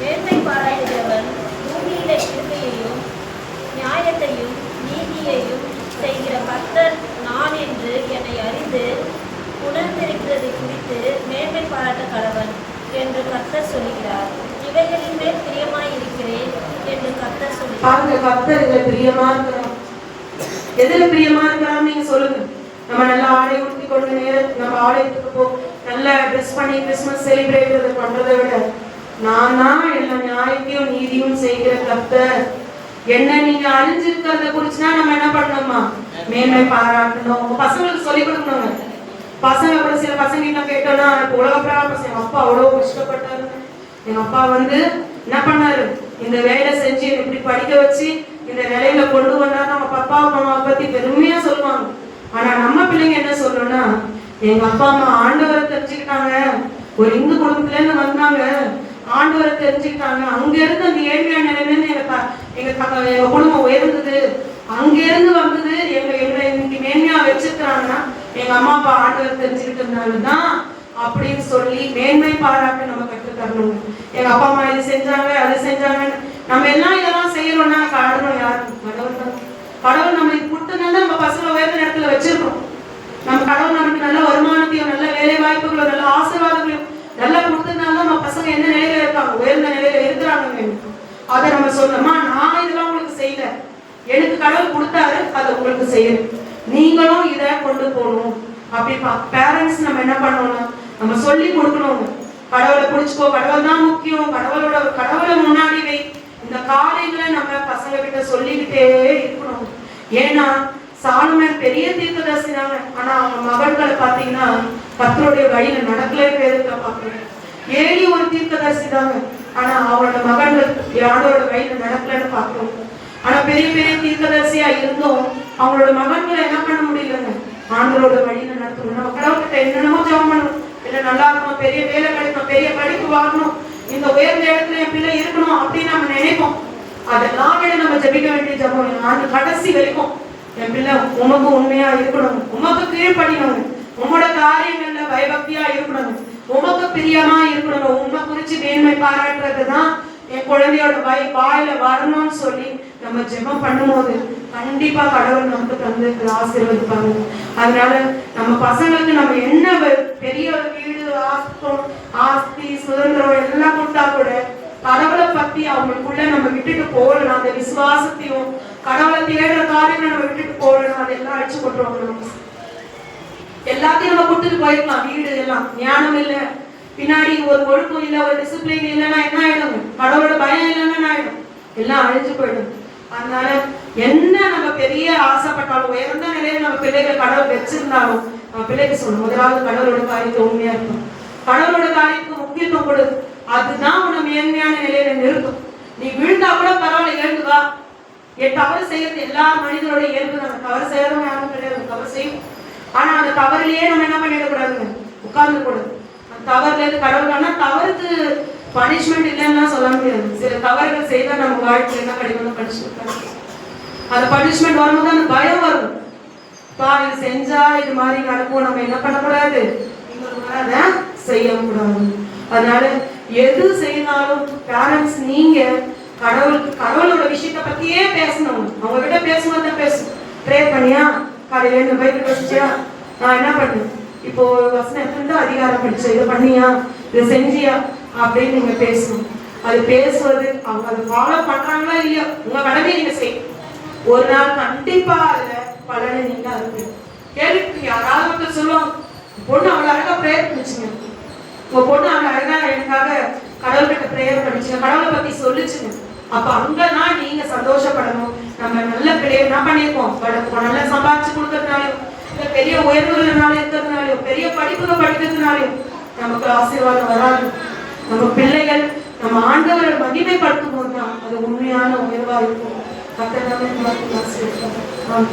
நேர்மை பாராட்டுகிறவன் பூமியிலே கிருபையையும் நியாயத்தையும் நீதியையும் செய்கிற கர்த்தர் நான் என்று என்னை அறிந்து உணர்ந்திருக்கிறது குறித்து மேன்மை பாராட்ட கடவன் என்று கர்த்தர் சொல்லுகிறார். இவைகளின் மேல் பிரியமாய் இருக்கிறேன் என்று கர்த்தர் சொல்லுகிறார். கர்த்தர் இதுல பிரியமா இருக்கிறார். எதுல பிரியமா இருக்கிறான்னு நீங்க சொல்லுங்க. நம்ம நல்லா ஆடை உடுத்தி கொண்டு நம்ம ஆலயத்துக்கு போ நல்லா ட்ரெஸ் பண்ணி கிறிஸ்துமஸ் செலிப்ரேட் பண்றதை விட நானா எல்லா நியாயத்தையும் நீதியும் செய்கிற கர்த்தர் என்ன நீங்க அறிஞ்சிருக்கிறத குறிச்சுனா நம்ம என்ன பண்ணணுமா மேன்மை பாராட்டணும். உங்க பசங்களுக்கு சொல்லி கொடுக்கணுங்க. பசங்க கூட சில பசங்க என்ன கேட்டோம்னா, உலக பிரகாரம் எங்க அப்பா அவ்வளவு கஷ்டப்பட்டாரு, எங்க அப்பா வந்து என்ன பண்ணாரு, இந்த வேலை செஞ்சு இப்படி படிக்க வச்சு இந்த நிலையில கொண்டு வந்தாரு. நம்ம அப்பா அம்மாவை பத்தி பெருமையா சொல்லுவாங்க. ஆனா நம்ம பிள்ளைங்க என்ன சொல்லணும்னா, எங்க அப்பா அம்மா ஆண்டவரை தெரிஞ்சுக்கிட்டாங்க, ஒரு இந்து குடும்பத்துல இருந்து வந்தாங்க, ஆண்டவரை தெரிஞ்சுக்கிட்டாங்க, அங்க இருந்து அந்த ஏழ்மையான நிலையில இருந்து எங்க குடும்பம் உயர்ந்தது, அங்கிருந்து வந்தது, எங்களை இன்னைக்கு மேன்மையா வச்சிருக்கிறாங்கன்னா எங்க அம்மா அப்பா ஆண்டவர் தெரிஞ்சுக்கிட்டதுனாலதான் அப்படின்னு சொல்லி மேன்மை பாராட்ட நம்ம கற்று தரணும். எங்க அப்பா அம்மா இது செஞ்சாங்க அது செஞ்சாங்க, நம்ம எல்லாம் இதெல்லாம் செய்யறோம்னா காரணம் யாரு? கடவுள் தான். கடவுள் நம்ம இது கொடுத்தனால நம்ம பசங்களை உயர்ந்த இடத்துல வச்சிருக்கோம். நம்ம கடவுள் நமக்கு நல்ல வருமானத்தையும் நல்ல வேலை வாய்ப்புகளும் நல்ல ஆசீர்வாதங்களையும் நல்லா கொடுத்ததுனால நம்ம பசங்க என்ன நிலையில இருக்காங்க, உயர்ந்த நிலையில இருக்கிறாங்க. அதை நம்ம சொல்லணுமா, நான் இதெல்லாம் உங்களுக்கு செய்யல, எனக்கு கடவுள் கொடுத்தாரு, அதை உங்களுக்கு செய்யணும், நீங்களும் இதை கொண்டு போகணும் அப்படிப்பா. பேரண்ட்ஸ் நம்ம என்ன பண்ணணும்னா நம்ம சொல்லி கொடுக்கணும். கடவுளை பிடிச்சிக்கோ, கடவுள் தான் முக்கியம், கடவுளை முன்னாடி வை. இந்த காரியங்களை நம்ம பசங்க கிட்ட சொல்லிக்கிட்டே இருக்கணும். ஏன்னா சாலமன் பெரிய தீர்க்கதரிசி தாங்க, ஆனா அவங்க மகன்களை பாத்தீங்கன்னா கர்த்தருடைய வழியில நடக்கலே பேருக்க பாக்குறேன். ஏலி ஒரு தீர்க்கதரிசி தாங்க, ஆனா அவரோட மகன்கள் யாரோட வழியில நடக்கலன்னு பாக்குறோம். ஆனா பெரிய பெரிய தீர்க்கதரிசியா இருந்தும் அவங்களோட மகன்களை என்ன பண்ண முடியலங்க, ஆண்டவரோட வழியில நடத்தணும். நம்ம கடவுள்கிட்ட என்னென்னமோ ஜெபம் பண்ணணும், இல்ல நல்லா இருக்கணும், பெரிய வேலை கிடைக்கணும், பெரிய படிப்பு வாங்கணும், இந்த உயர்ந்த இடத்துல என் பிள்ளை இருக்கணும் அப்படின்னு நம்ம நினைப்போம். அதெல்லாம் விட நம்ம ஜெபிக்க வேண்டிய ஜெபம் ஆண்டு கடைசி வரைக்கும் என் பிள்ளை உமக்கு உண்மையா இருக்கணும், உமக்கு கீழ்ப்படியணும், உங்களோட காரியங்கள்ல பயபக்தியா இருக்கணும், உமக்கு பிரியமா இருக்கணும், உண்மை குறிச்சு மேன்மை பாராட்டுறதுதான் என் குழந்தையோட வாயில வரணும்னு சொல்லி நம்ம ஜெபம் பண்ணும்போது கண்டிப்பா கடவுள் நமக்கு தந்து ஆசீர்வதிப்பாங்க. அதனால நம்ம பசங்களுக்கு நம்ம என்ன பெரிய வீடு ஆஸ்தி சுதந்திரம் எல்லாம் கொடுத்தா கூட கடவுளை பத்தி அவங்களுக்குள்ள நம்ம விட்டுட்டு போகணும். அந்த விசுவாசத்தையும் கடவுளை தேடுற காரியங்களை நம்ம விட்டுட்டு போகணும். அதெல்லாம் அழிச்சு கொட்டுருவாங்க. எல்லாத்தையும் நம்ம கொடுத்துட்டு போயிருக்கலாம், வீடு எல்லாம் ஞானம் இல்லை, பின்னாடி ஒரு ஒழுக்கம் இல்லை, ஒரு டிசிப்ளின் இல்லைன்னா என்ன ஆயிடும், கடவுளோட பயம் இல்லைன்னா என்ன ஆயிடும், எல்லாம் அழிஞ்சு போயிடும். அதனால என்ன நம்ம பெரிய ஆசைப்பட்டாலும் உயர்ந்த நிலையில நம்ம பிள்ளைகள் கடவுள் வச்சிருந்தாலும் நம்ம பிள்ளைக்கு சொல்லணும், முதலாவது கடவுளோட காரியத்தை உண்மையா இருக்கும், கடவுளோட காரியத்துக்கு முக்கியத்துவம் கொடு, அதுதான் உன்னை மேன்மையான நிலையில நிறுத்தும். நீ விழுந்தா கூட பரவாயில்ல, எழுந்துவா. தவறு செய்யறது எல்லா மனிதனோட இயல்பு தான், தவறு செய்யறவங்க யாரும் கிடையாது, தவறு செய்யும். ஆனா அந்த தவறுலயே நம்ம என்ன பண்ணிடக்கூடாதுங்க, உட்கார்ந்து கூடாது. அந்த தவறுல இருந்து கடவுள், ஆனா தவறுக்கு பனிஷ்மெண்ட் இல்லைன்னா சொல்ல முடியாது. சில தவறுகள் செய்தா நம்ம வாழ்க்கையில என்ன கிடைக்கும், பனிஷ்மெண்ட். அந்த பனிஷ்மெண்ட் வரும்போது அந்த பயம் வரும், இது செஞ்சா இது மாதிரி நடக்கும், நம்ம என்ன பண்ணக்கூடாது, அதை செய்யக்கூடாது. அதனால எது செய்தாலும் பேரண்ட்ஸ் நீங்க கடவுளோட விஷயத்தை பத்தியே பேசணும். அவங்க கிட்ட பேசும்போது தான் பேசணும். ப்ரே பண்ணியா, காலையில இருந்து பைபிள் படிச்சியா, நான் என்ன பண்ணேன், இப்போ வசனத்துல அதிகாரம் படிச்சேன், இதை பண்ணியா, இதை செஞ்சியா அப்படின்னு நீங்க பேசணும். அது பேசுவது அவங்க அதை ஃபாலோ பண்றாங்களா இல்லையா, உங்க கடமையை நீங்க செய்யும். ஒரு நாள் கண்டிப்பா அதுல பலனை நீங்க அறுப்பீங்க. கேள்வி யாராவது ஒருத்தர் சொல்லுவாங்க, பொண்ணு அவ்வளவு அழகா ப்ரேயர் பண்ணிச்சுங்க, உங்க பொண்ணு அவ்வளவு அழகா எனக்காக கடவுள்கிட்ட ப்ரேயர் பண்ணிச்சுங்க, கடவுளை பத்தி சொல்லிச்சுங்க. அப்ப அங்கதான் நீங்க சந்தோஷப்படணும். நம்ம நல்ல பிள்ளைய என்ன பண்ணிருக்கோம், நல்லா சம்பாதிச்சு கொடுக்கறதுனாலையும், இல்ல பெரிய உயர்வுகள்னால இருக்கிறதுனாலையும், பெரிய படிப்புகள் படிக்கிறதுனாலையும் நமக்கு ஆசீர்வாதம் வராது. நம்ம பிள்ளைகள் நம்ம ஆண்டவரை மகிமைப்படுத்தும் போதுதான் அது உண்மையான உயர்வா இருக்கும். கர்த்தர் நம்மை ஆசீர்வதிப்பார்.